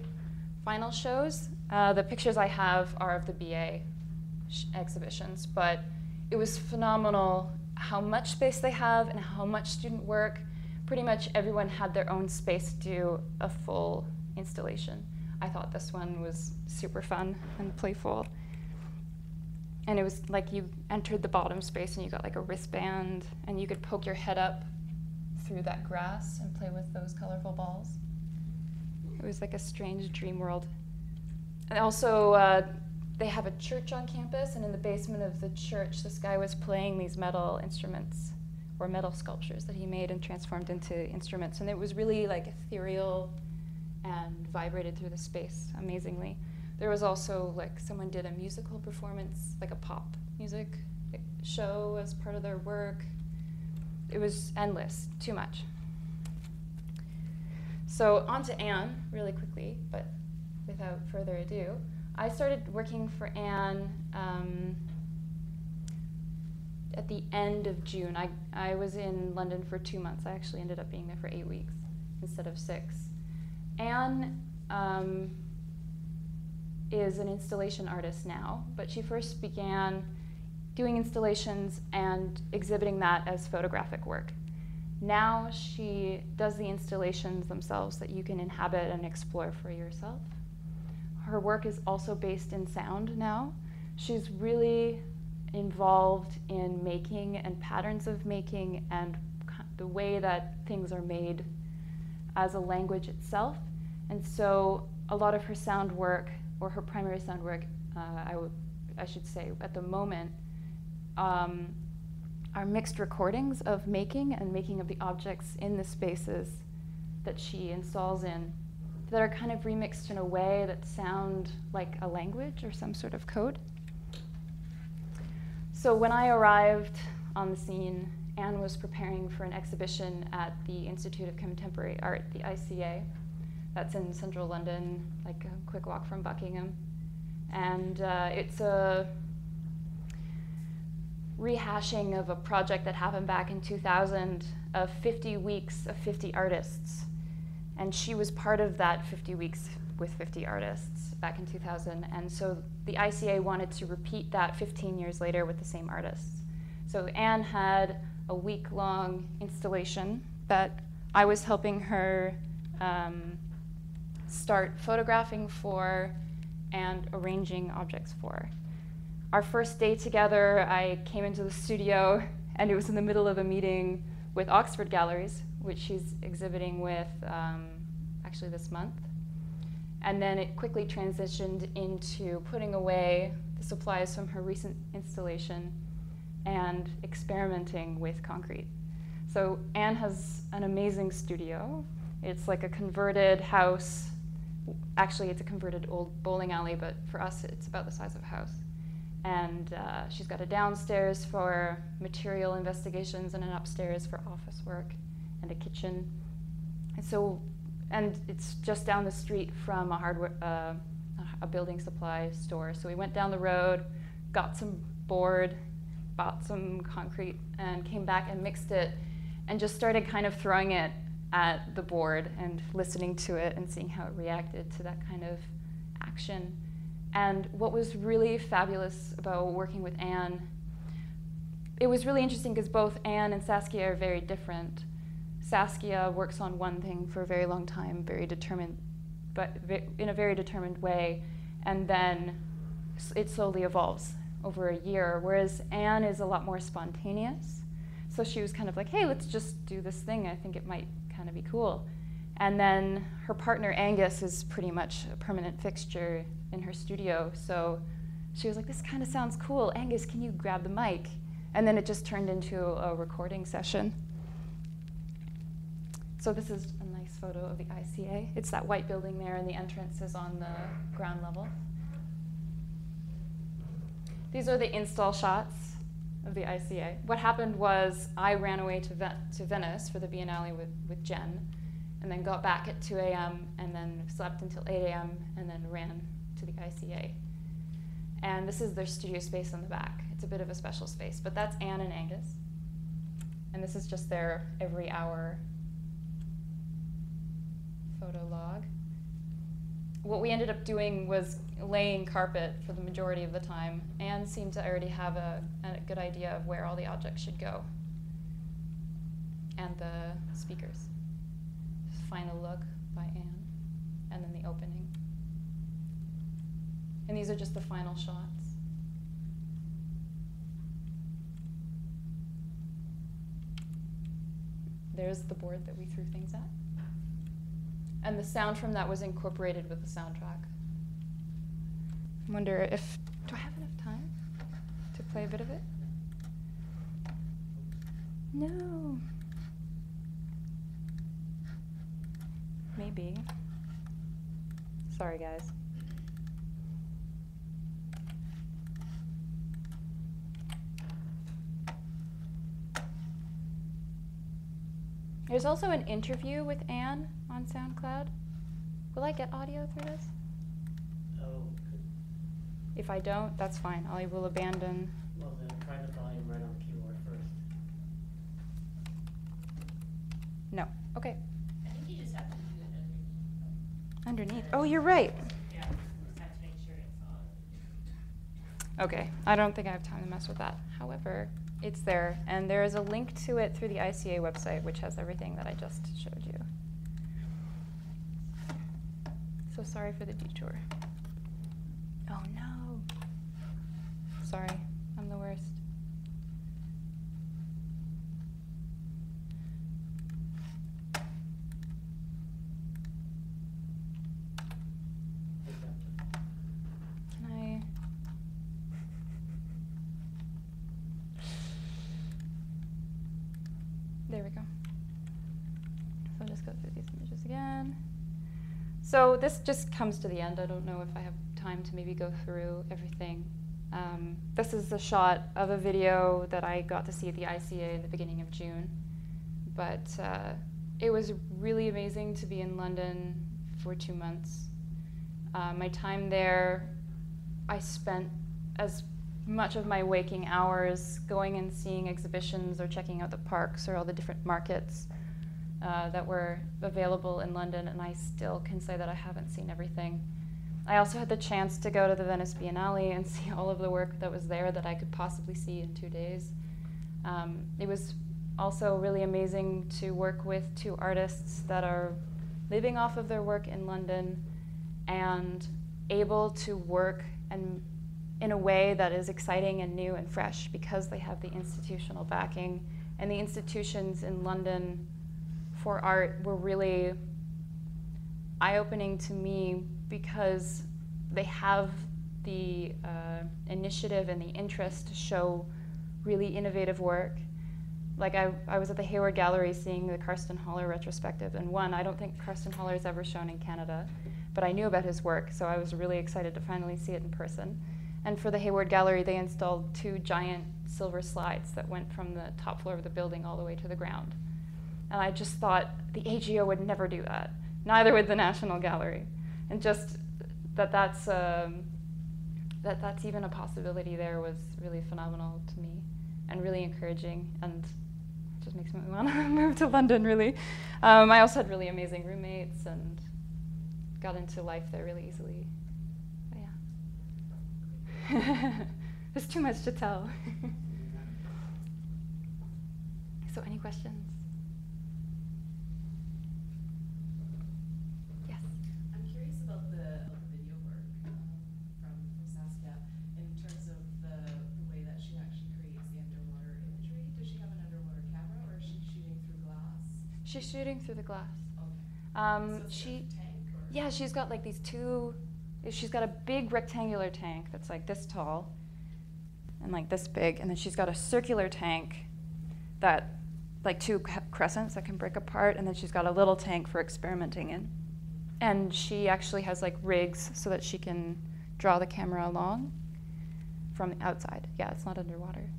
final shows. The pictures I have are of the BA exhibitions, but it was phenomenal how much space they have and how much student work. Pretty much everyone had their own space to do a full installation. I thought this one was super fun and playful. And it was like you entered the bottom space and you got like a wristband and you could poke your head up through that grass and play with those colorful balls. It was like a strange dream world. And also, they have a church on campus, and in the basement of the church, this guy was playing these metal instruments, or metal sculptures that he made and transformed into instruments. And it was really like ethereal and vibrated through the space amazingly. There was also like someone did a musical performance, like a pop music show as part of their work. It was endless, too much. So on to Anne, really quickly, but without further ado. I started working for Anne at the end of June. I was in London for 2 months. I actually ended up being there for 8 weeks instead of 6. Anne is an installation artist now, but she first began doing installations and exhibiting that as photographic work. Now she does the installations themselves that you can inhabit and explore for yourself. Her work is also based in sound now. She's really involved in making and patterns of making and the way that things are made as a language itself. And so a lot of her sound work, or her primary sound work, I should say at the moment, are mixed recordings of making and making of the objects in the spaces that she installs in that are kind of remixed in a way that sound like a language or some sort of code. So when I arrived on the scene, Anne was preparing for an exhibition at the Institute of Contemporary Art, the ICA. That's in central London, like a quick walk from Buckingham. And it's a rehashing of a project that happened back in 2000 of 50 weeks of 50 artists. And she was part of that 50 weeks with 50 artists back in 2000. And so the ICA wanted to repeat that 15 years later with the same artists. So Anne had a week-long installation that I was helping her start photographing for and arranging objects for. Our first day together, I came into the studio, and it was in the middle of a meeting with Oxford Galleries, which she's exhibiting with actually this month. And then it quickly transitioned into putting away the supplies from her recent installation and experimenting with concrete. So Anne has an amazing studio. It's like a converted house. Actually, it's a converted old bowling alley, but for us, it's about the size of a house. And she's got a downstairs for material investigations and an upstairs for office work and a kitchen. And it's just down the street from a building supply store. So we went down the road, got some board, bought some concrete, and came back and mixed it, and just started kind of throwing it at the board and listening to it and seeing how it reacted to that kind of action. And what was really fabulous about working with Anne, it was really interesting because both Anne and Saskia are very different. Saskia works on one thing for a very long time, very determined, but in a very determined way, and then it slowly evolves over a year, whereas Anne is a lot more spontaneous. So she was kind of like, hey, let's just do this thing. I think it might kind of be cool. And then her partner Angus is pretty much a permanent fixture in her studio. So she was like, this kind of sounds cool. Angus, can you grab the mic? And then it just turned into a recording session. So this is a nice photo of the ICA. It's that white building there, and the entrance is on the ground level. These are the install shots of the ICA. What happened was I ran away to Venice for the Biennale with Jen, and then got back at 2 a.m. and then slept until 8 a.m. and then ran to the ICA. And this is their studio space in the back. It's a bit of a special space, but that's Anne and Angus. And this is just their every hour photo log. What we ended up doing was laying carpet for the majority of the time. Anne seemed to already have a good idea of where all the objects should go. And the speakers. Final look by Anne, and then the opening. And these are just the final shots. There's the board that we threw things at. And the sound from that was incorporated with the soundtrack. I wonder if, do I have enough time to play a bit of it? No. Maybe. Sorry, guys. There's also an interview with Anne on SoundCloud. Will I get audio through this? Oh, good. If I don't, that's fine. I will abandon. Well, then try the volume right on the keyboard first. No. Okay. I think you just have to do it Underneath. Oh, you're right. yeah, you just have to make sure it's on. Okay. I don't think I have time to mess with that. However, it's there, and there is a link to it through the ICA website, which has everything that I just showed you. So sorry for the detour. Oh no. Sorry, I'm the worst. Can I? There we go. So I'll just go through these images again. So this just comes to the end. I don't know if I have time to maybe go through everything. This is a shot of a video that I got to see at the ICA in the beginning of June. But it was really amazing to be in London for 2 months. My time there, I spent as much of my waking hours going and seeing exhibitions or checking out the parks or all the different markets that were available in London, and I still can say that I haven't seen everything. I also had the chance to go to the Venice Biennale and see all of the work that was there that I could possibly see in 2 days. It was also really amazing to work with 2 artists that are living off of their work in London and able to work and in a way that is exciting and new and fresh because they have the institutional backing. And the institutions in London for art were really eye-opening to me because they have the initiative and the interest to show really innovative work. Like I was at the Hayward Gallery seeing the Karsten Haller retrospective, and I don't think Karsten Haller is ever shown in Canada, but I knew about his work, so I was really excited to finally see it in person. And for the Hayward Gallery, they installed 2 giant silver slides that went from the top floor of the building all the way to the ground. And I just thought the AGO would never do that. Neither would the National Gallery. And just that's even a possibility there was really phenomenal to me and really encouraging, and it just makes me want to move to London, really. I also had really amazing roommates and got into life there really easily. But yeah. There's too much to tell. So any questions? I'm curious about the video work from Saskia. She's shooting through the glass. Okay. So it's She, a tank or? yeah, she's got like these two. She's got a big rectangular tank that's like this tall and like this big, and then she's got a circular tank that, like two crescents that can break apart, and then she's got a little tank for experimenting in. And she actually has like rigs so that she can draw the camera along from the outside. Yeah, it's not underwater.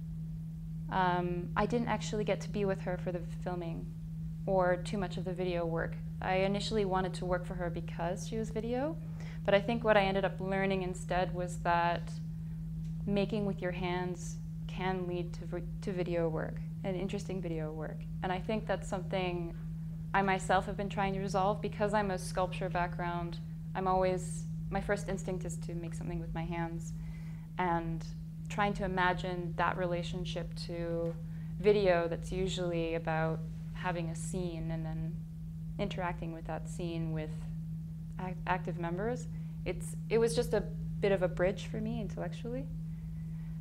I didn't actually get to be with her for the filming or too much of the video work. I initially wanted to work for her because she was video, but I think what I ended up learning instead was that making with your hands can lead to video work, and interesting video work. And I think that's something I myself have been trying to resolve. Because I'm a sculpture background, my first instinct is to make something with my hands, and trying to imagine that relationship to video that's usually about having a scene and then interacting with that scene with active members. It was just a bit of a bridge for me intellectually,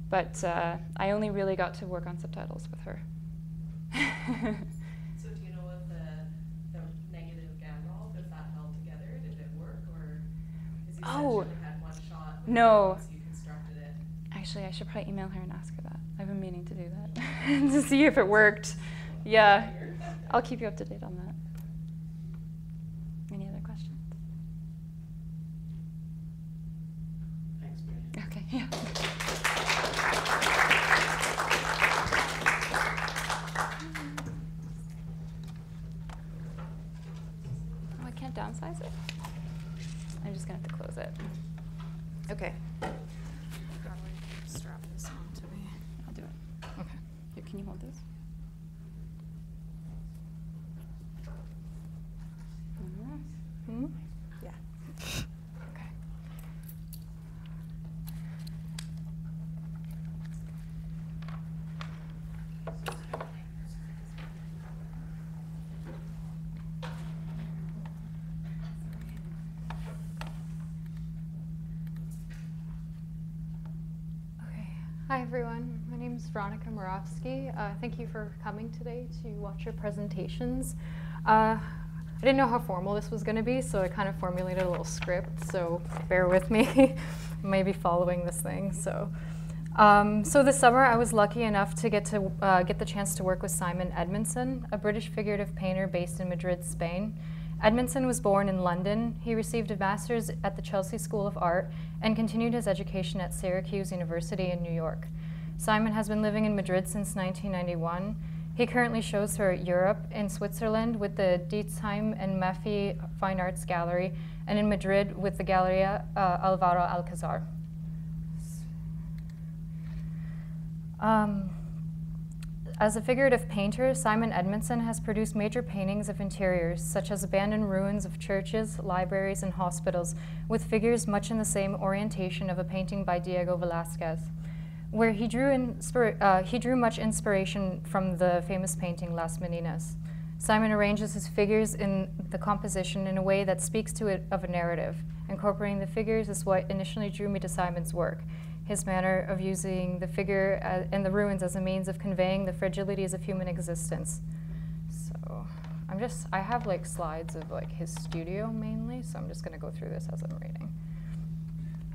but I only really got to work on subtitles with her. So do you know if the negative gag roll, if that held together, did it work, or because you said she only had one shot with No. once you constructed it? Actually, I should probably email her and ask her that. I've been meaning to do that to see if it worked. Yeah, I'll keep you up to date on that. Any other questions? Thanks, Marianne. Okay, yeah. Oh, I can't downsize it? I'm just gonna have to close it. Okay. How do I strap this onto me? I'll do it. Okay. Here, can you hold this? Hmm? Yeah. Okay. Okay. Hi, everyone. My name is Veronica Moravsky. Thank you for coming today to watch our presentations. I didn't know how formal this was going to be, so I kind of formulated a little script, so bear with me. Maybe following this thing. So this summer, I was lucky enough to get the chance to work with Simon Edmondson, a British figurative painter based in Madrid, Spain. Edmondson was born in London. He received a master's at the Chelsea School of Art and continued his education at Syracuse University in New York. Simon has been living in Madrid since 1991. He currently shows for Europe, in Switzerland with the Dietzheim and Maffei Fine Arts Gallery, and in Madrid with the Galleria Alvaro Alcazar. As a figurative painter, Simon Edmondson has produced major paintings of interiors, such as abandoned ruins of churches, libraries, and hospitals, with figures much in the same orientation of a painting by Diego Velázquez, where he drew much inspiration from the famous painting Las Meninas. Simon arranges his figures in the composition in a way that speaks to it of a narrative. Incorporating the figures is what initially drew me to Simon's work. His manner of using the figure and the ruins as a means of conveying the fragilities of human existence. So I have like slides of like his studio mainly, so I'm just gonna go through this as I'm reading.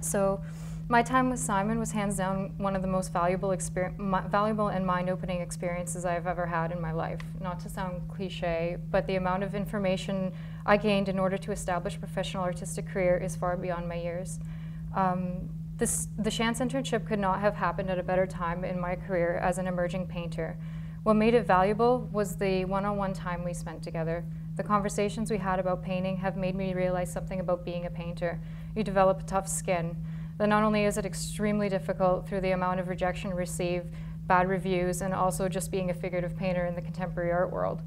So my time with Simon was hands down one of the most valuable and mind-opening experiences I've ever had in my life. Not to sound cliche, but the amount of information I gained in order to establish a professional artistic career is far beyond my years. The Shantz internship could not have happened at a better time in my career as an emerging painter. What made it valuable was the one-on-one time we spent together. The conversations we had about painting have made me realize something about being a painter. You develop a tough skin. That not only is it extremely difficult through the amount of rejection received, bad reviews, and also just being a figurative painter in the contemporary art world.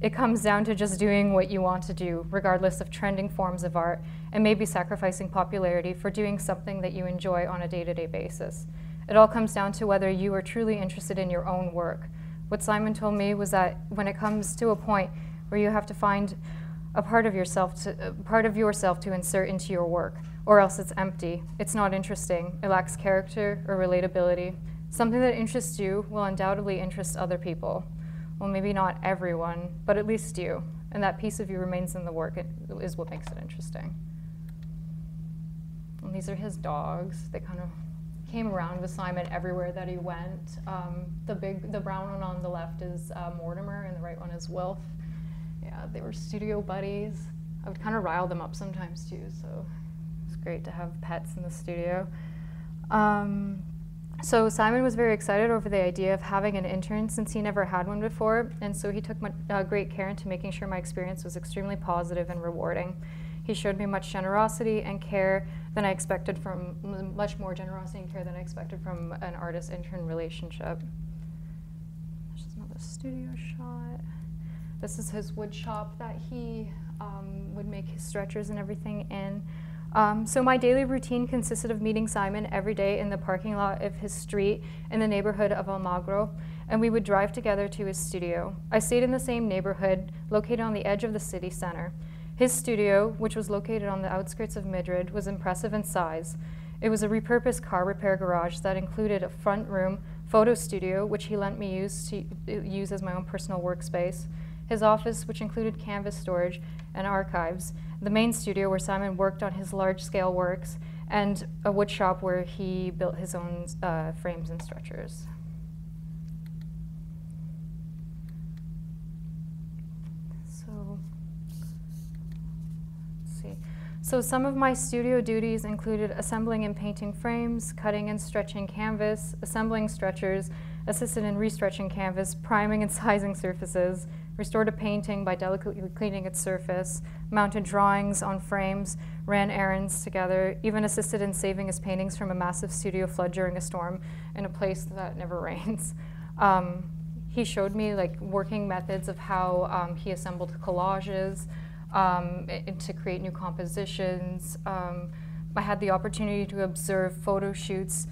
It comes down to just doing what you want to do, regardless of trending forms of art, and maybe sacrificing popularity for doing something that you enjoy on a day-to-day basis. It all comes down to whether you are truly interested in your own work. What Simon told me was that when it comes to a point where you have to find a part of yourself to insert into your work, or else it's empty, it's not interesting, it lacks character or relatability. Something that interests you will undoubtedly interest other people. well, maybe not everyone, but at least you. And that piece of you remains in the work, is what makes it interesting. And these are his dogs. They kind of came around with Simon everywhere that he went. The brown one on the left is Mortimer, and the right one is Wilf. Yeah, they were studio buddies. I would kind of rile them up sometimes too, so it's great to have pets in the studio. So Simon was very excited over the idea of having an intern since he never had one before, and so he took great care into making sure my experience was extremely positive and rewarding. He showed me much generosity and care than I expected from, much more generosity and care than I expected from an artist-intern relationship. There's another studio shot. This is his wood shop that he would make his stretchers and everything in. So my daily routine consisted of meeting Simon every day in the parking lot of his street in the neighborhood of Almagro, and we would drive together to his studio. I stayed in the same neighborhood, located on the edge of the city center. His studio, which was located on the outskirts of Madrid, was impressive in size. It was a repurposed car repair garage that included a front room, photo studio, which he lent me use as my own personal workspace, his office, which included canvas storage and archives, the main studio where Simon worked on his large-scale works, and a wood shop where he built his own frames and stretchers. So, let's see. So some of my studio duties included assembling and painting frames, cutting and stretching canvas, assembling stretchers, assisted in restretching canvas, priming and sizing surfaces, restored a painting by delicately cleaning its surface, mounted drawings on frames, ran errands together, even assisted in saving his paintings from a massive studio flood during a storm in a place that never rains. He showed me like working methods of how he assembled collages to create new compositions. I had the opportunity to observe photo shoots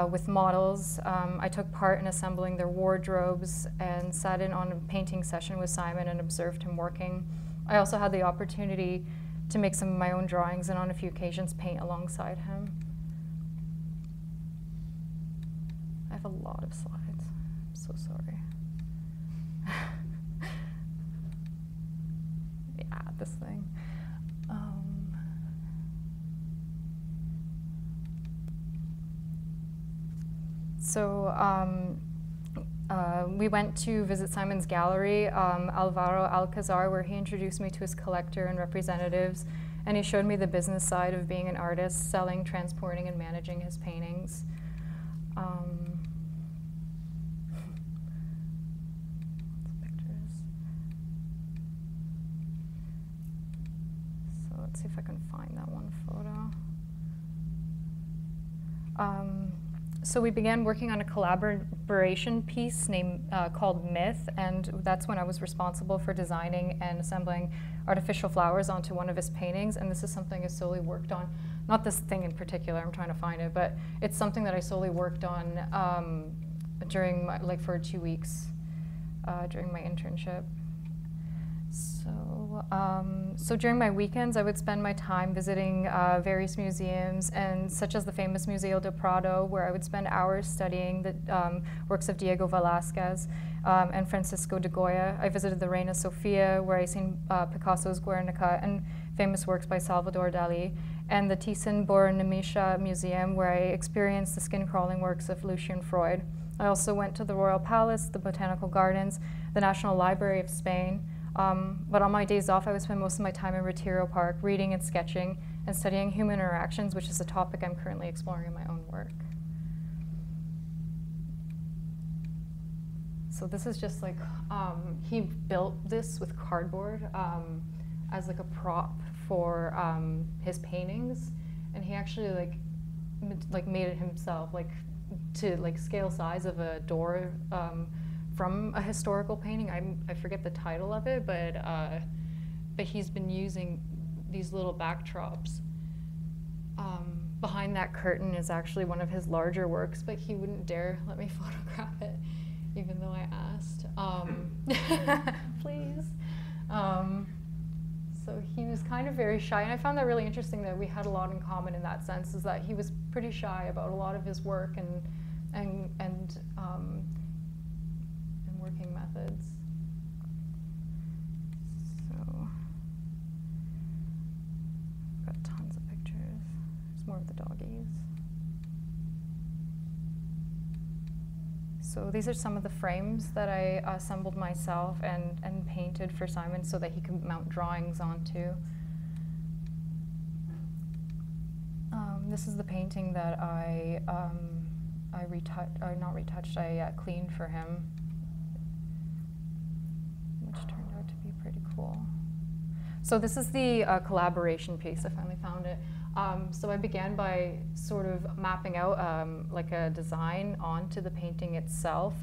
with models. I took part in assembling their wardrobes and sat in on a painting session with Simon and observed him working. I also had the opportunity to make some of my own drawings and on a few occasions paint alongside him. I have a lot of slides. I'm so sorry. Yeah, this thing. We went to visit Simon's gallery, Alvaro Alcazar, where he introduced me to his collector and representatives, and he showed me the business side of being an artist, selling, transporting, and managing his paintings. Pictures. So let's see if I can find that one photo. So we began working on a collaboration piece called Myth, and that's when I was responsible for designing and assembling artificial flowers onto one of his paintings, and this is something I solely worked on. Not this thing in particular, I'm trying to find it, but it's something that I solely worked on during for 2 weeks during my internship. So during my weekends, I would spend my time visiting various museums, and such as the famous Museo del Prado, where I would spend hours studying the works of Diego Velázquez and Francisco de Goya. I visited the Reina Sofia, where I seen Picasso's Guernica and famous works by Salvador Dali, and the Thyssen-Bornemisza Museum, where I experienced the skin-crawling works of Lucian Freud. I also went to the Royal Palace, the Botanical Gardens, the National Library of Spain. But on my days off, I would spend most of my time in Retiro Park, reading and sketching, and studying human interactions, which is a topic I'm currently exploring in my own work. So this is just like, he built this with cardboard as like a prop for his paintings, and he actually like made it himself, like to like scale size of a door from a historical painting. I forget the title of it, but he's been using these little backdrops. Behind that curtain is actually one of his larger works, but he wouldn't dare let me photograph it, even though I asked. Please. So he was kind of very shy, and I found that really interesting that we had a lot in common in that sense, is that he was pretty shy about a lot of his work and working methods. got tons of pictures. There's more of the doggies. So these are some of the frames that I assembled myself and painted for Simon so that he could mount drawings onto. This is the painting that I cleaned for him, which turned out to be pretty cool. So this is the collaboration piece. I finally found it. So I began by sort of mapping out like a design onto the painting itself.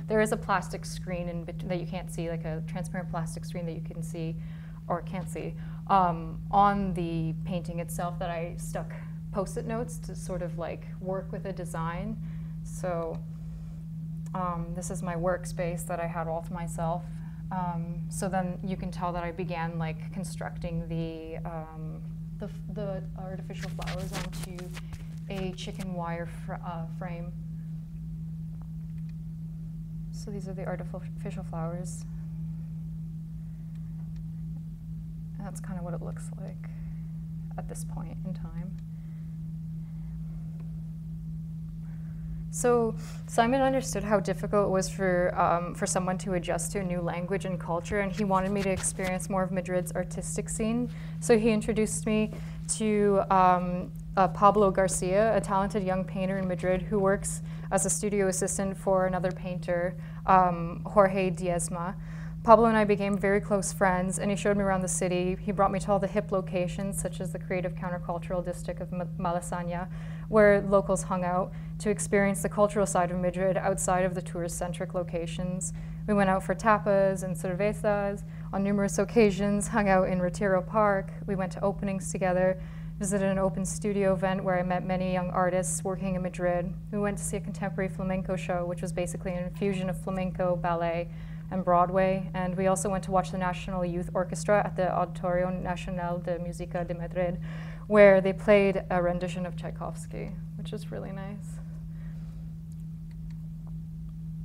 There is a plastic screen that you can't see, like a transparent plastic screen that you can see or can't see on the painting itself that I stuck Post-it notes to sort of like work with a design. So this is my workspace that I had all to myself. So then you can tell that I began like constructing the artificial flowers onto a chicken wire frame. So these are the artificial flowers. And that's kind of what it looks like at this point in time. So Simon understood how difficult it was for someone to adjust to a new language and culture, and he wanted me to experience more of Madrid's artistic scene. So he introduced me to Pablo Garcia, a talented young painter in Madrid who works as a studio assistant for another painter, Jorge Diezma. Pablo and I became very close friends, and he showed me around the city. He brought me to all the hip locations, such as the creative countercultural district of Malasaña, where locals hung out, to experience the cultural side of Madrid outside of the tourist-centric locations. We went out for tapas and cervezas on numerous occasions, hung out in Retiro Park. We went to openings together, visited an open studio event where I met many young artists working in Madrid. We went to see a contemporary flamenco show, which was basically an infusion of flamenco, ballet, and Broadway. And we also went to watch the National Youth Orchestra at the Auditorio Nacional de Música de Madrid, where they played a rendition of Tchaikovsky, which was really nice.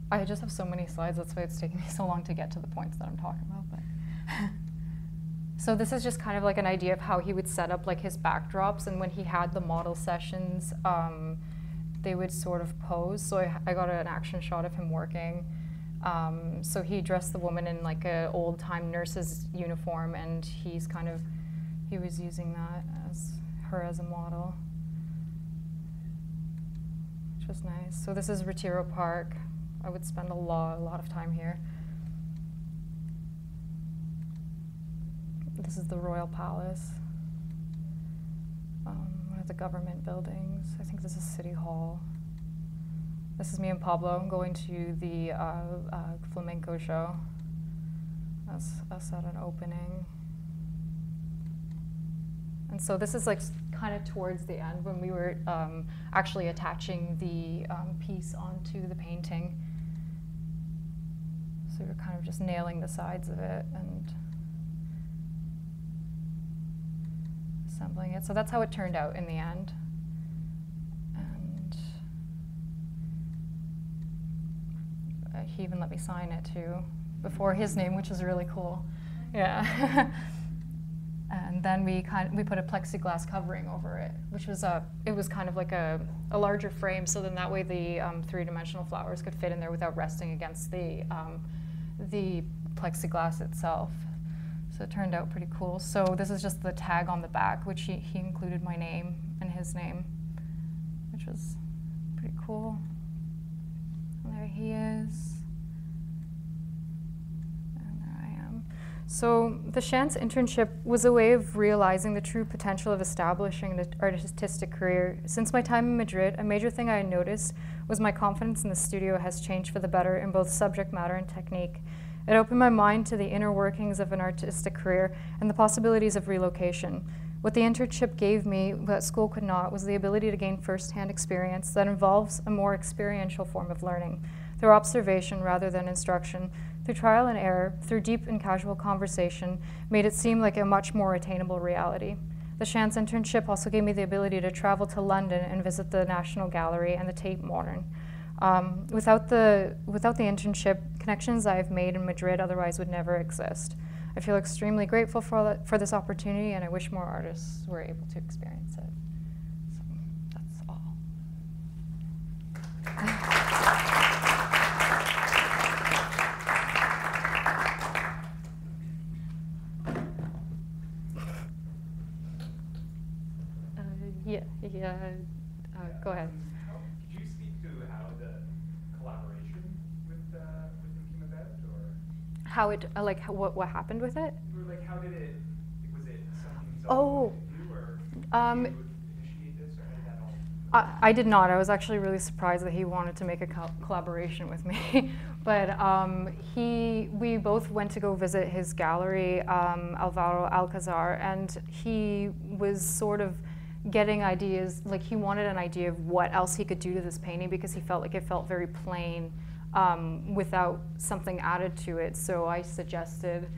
I just have so many slides, that's why it's taking me so long to get to the points that I'm talking about. But so this is just kind of like an idea of how he would set up like his backdrops, and when he had the model sessions, they would sort of pose. So I got an action shot of him working. So he dressed the woman in like an old-time nurse's uniform, and he was using that as her as a model, which was nice. So this is Retiro Park. I would spend a lot of time here. This is the Royal Palace, one of the government buildings. I think this is City Hall. This is me and Pablo going to the flamenco show. That's us at an opening. And so this is like kind of towards the end when we were actually attaching the piece onto the painting. So we were kind of just nailing the sides of it and assembling it. So that's how it turned out in the end. And he even let me sign it too, before his name, which is really cool. Yeah. And then we put a plexiglass covering over it, which was it was kind of like a larger frame, so then that way the three-dimensional flowers could fit in there without resting against the plexiglass itself. So it turned out pretty cool. So this is just the tag on the back, which he included my name and his name, which was pretty cool. And there he is. And there I am. So the Shantz internship was a way of realizing the true potential of establishing an artistic career. Since my time in Madrid, a major thing I noticed was my confidence in the studio has changed for the better in both subject matter and technique. It opened my mind to the inner workings of an artistic career and the possibilities of relocation. What the internship gave me that school could not was the ability to gain first-hand experience that involves a more experiential form of learning, through observation rather than instruction, through trial and error, through deep and casual conversation, made it seem like a much more attainable reality. The Shantz internship also gave me the ability to travel to London and visit the National Gallery and the Tate Modern. Without the internship, connections I've made in Madrid otherwise would never exist. I feel extremely grateful for this opportunity, and I wish more artists were able to experience it. So that's all. Go ahead. Could you speak to how the collaboration with him came about, or how it what happened with it? or like how did it? Was it something he's Oh, always wanted to do, or did you initiate this, or how did that all? I did not. I was actually really surprised that he wanted to make a collaboration with me. But we both went to go visit his gallery, Alvaro Alcazar, and he was sort of getting ideas, like he wanted an idea of what else he could do to this painting because he felt like it felt very plain without something added to it. So I suggested,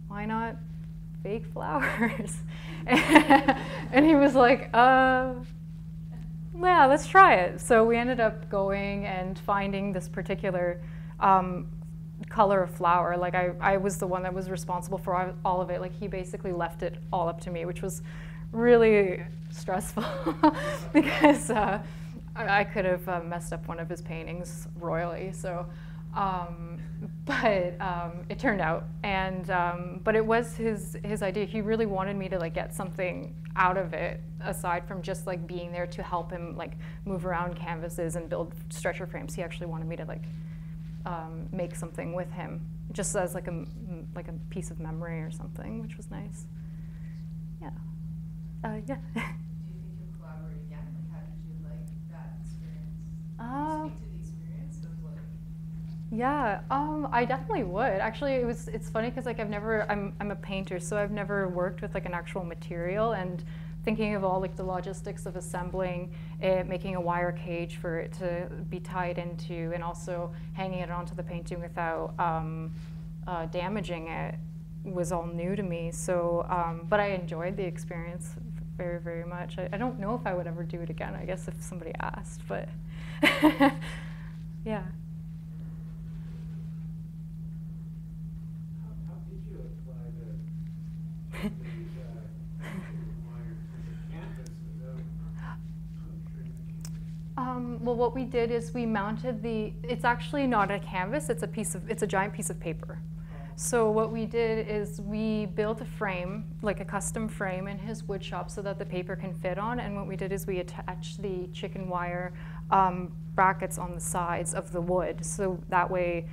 why not fake flowers? And he was like, yeah, let's try it. So we ended up going and finding this particular color of flower. Like I was the one that was responsible for all of it. Like he basically left it all up to me, which was really stressful because I could have messed up one of his paintings royally. So, but it turned out, and but it was his idea. He really wanted me to like get something out of it aside from just like being there to help him like move around canvases and build stretcher frames. He actually wanted me to like make something with him, just as like a piece of memory or something, which was nice. Yeah. Yeah. Do you think you'll collaborate again? Like, how did you like that experience? Speak to the experience of like. Yeah, I definitely would. Actually, it's funny because like I'm a painter, so I've never worked with like an actual material, and thinking of all like the logistics of assembling it, making a wire cage for it to be tied into, and also hanging it onto the painting without damaging it was all new to me. So, but I enjoyed the experience very, very much. I don't know if I would ever do it again, I guess if somebody asked, but yeah. How did you apply the wire to the canvas without trimming the canvas? Well, what we did is we mounted it's actually not a canvas, it's a giant piece of paper. So what we did is we built a frame, like a custom frame in his wood shop so that the paper can fit on, and what we did is we attached the chicken wire brackets on the sides of the wood, so that way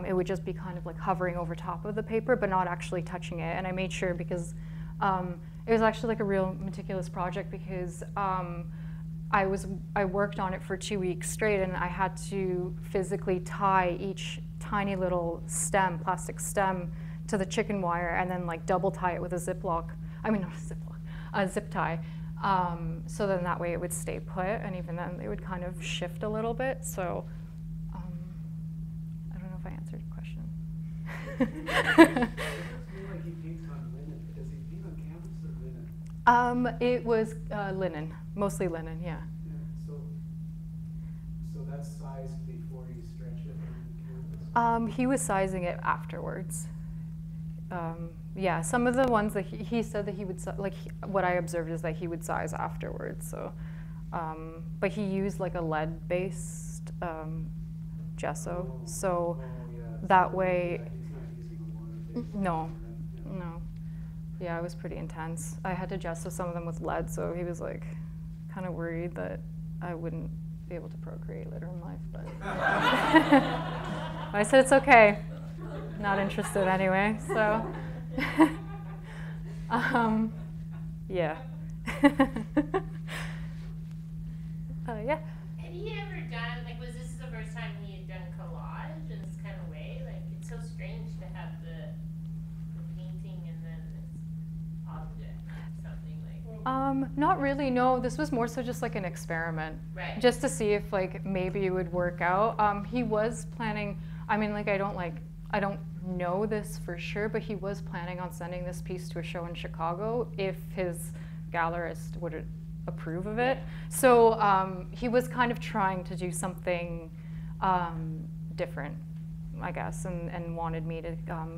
it would just be kind of like hovering over top of the paper but not actually touching it. And I made sure because it was actually like a real meticulous project because I worked on it for 2 weeks straight, and I had to physically tie each tiny little stem, plastic stem, to the chicken wire, and then like double tie it with a zip tie. So then that way it would stay put, and even then it would kind of shift a little bit. So I don't know if I answered your question. It looks to me like he paints on linen. Does he paint on canvas or linen? It was linen, mostly linen, yeah. Yeah, so that's sized before you stretch it on canvas? He was sizing it afterwards. Yeah, some of the ones that he said that he would, what I observed is that he would size afterwards. So, but he used like a lead-based gesso. So yeah. that way, He's not using a water-based. no. Yeah, it was pretty intense. I had to gesso some of them with lead, so he was like kind of worried that I wouldn't be able to procreate later in life. But I said it's okay. Not interested anyway. So yeah. Yeah. Had he ever done, like, was this the first time he had done collage in this kind of way? Like, it's so strange to have the painting and then this object, something like. Not really, no. This was more so just like an experiment. Right. Just to see if like maybe it would work out. He was planning, I mean, like I don't know this for sure, but he was planning on sending this piece to a show in Chicago if his gallerist would approve of it. So he was kind of trying to do something different, I guess, and wanted me to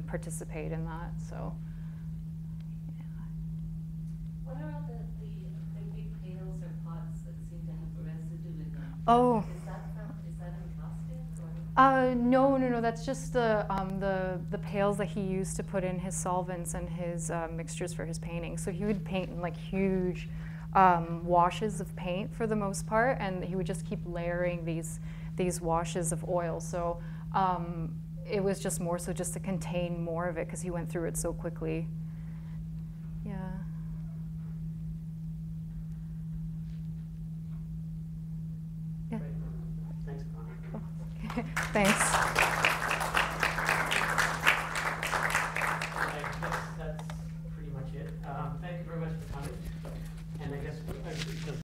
participate in that. So. What are all the big pails or pots that seem to have residue in them? Oh. Is that encaustic or? No. That's just the pails that he used to put in his solvents and his mixtures for his painting. So he would paint in like huge washes of paint for the most part, and he would just keep layering these washes of oil. So it was just more so just to contain more of it because he went through it so quickly. Yeah. Thanks, Connor. Thanks.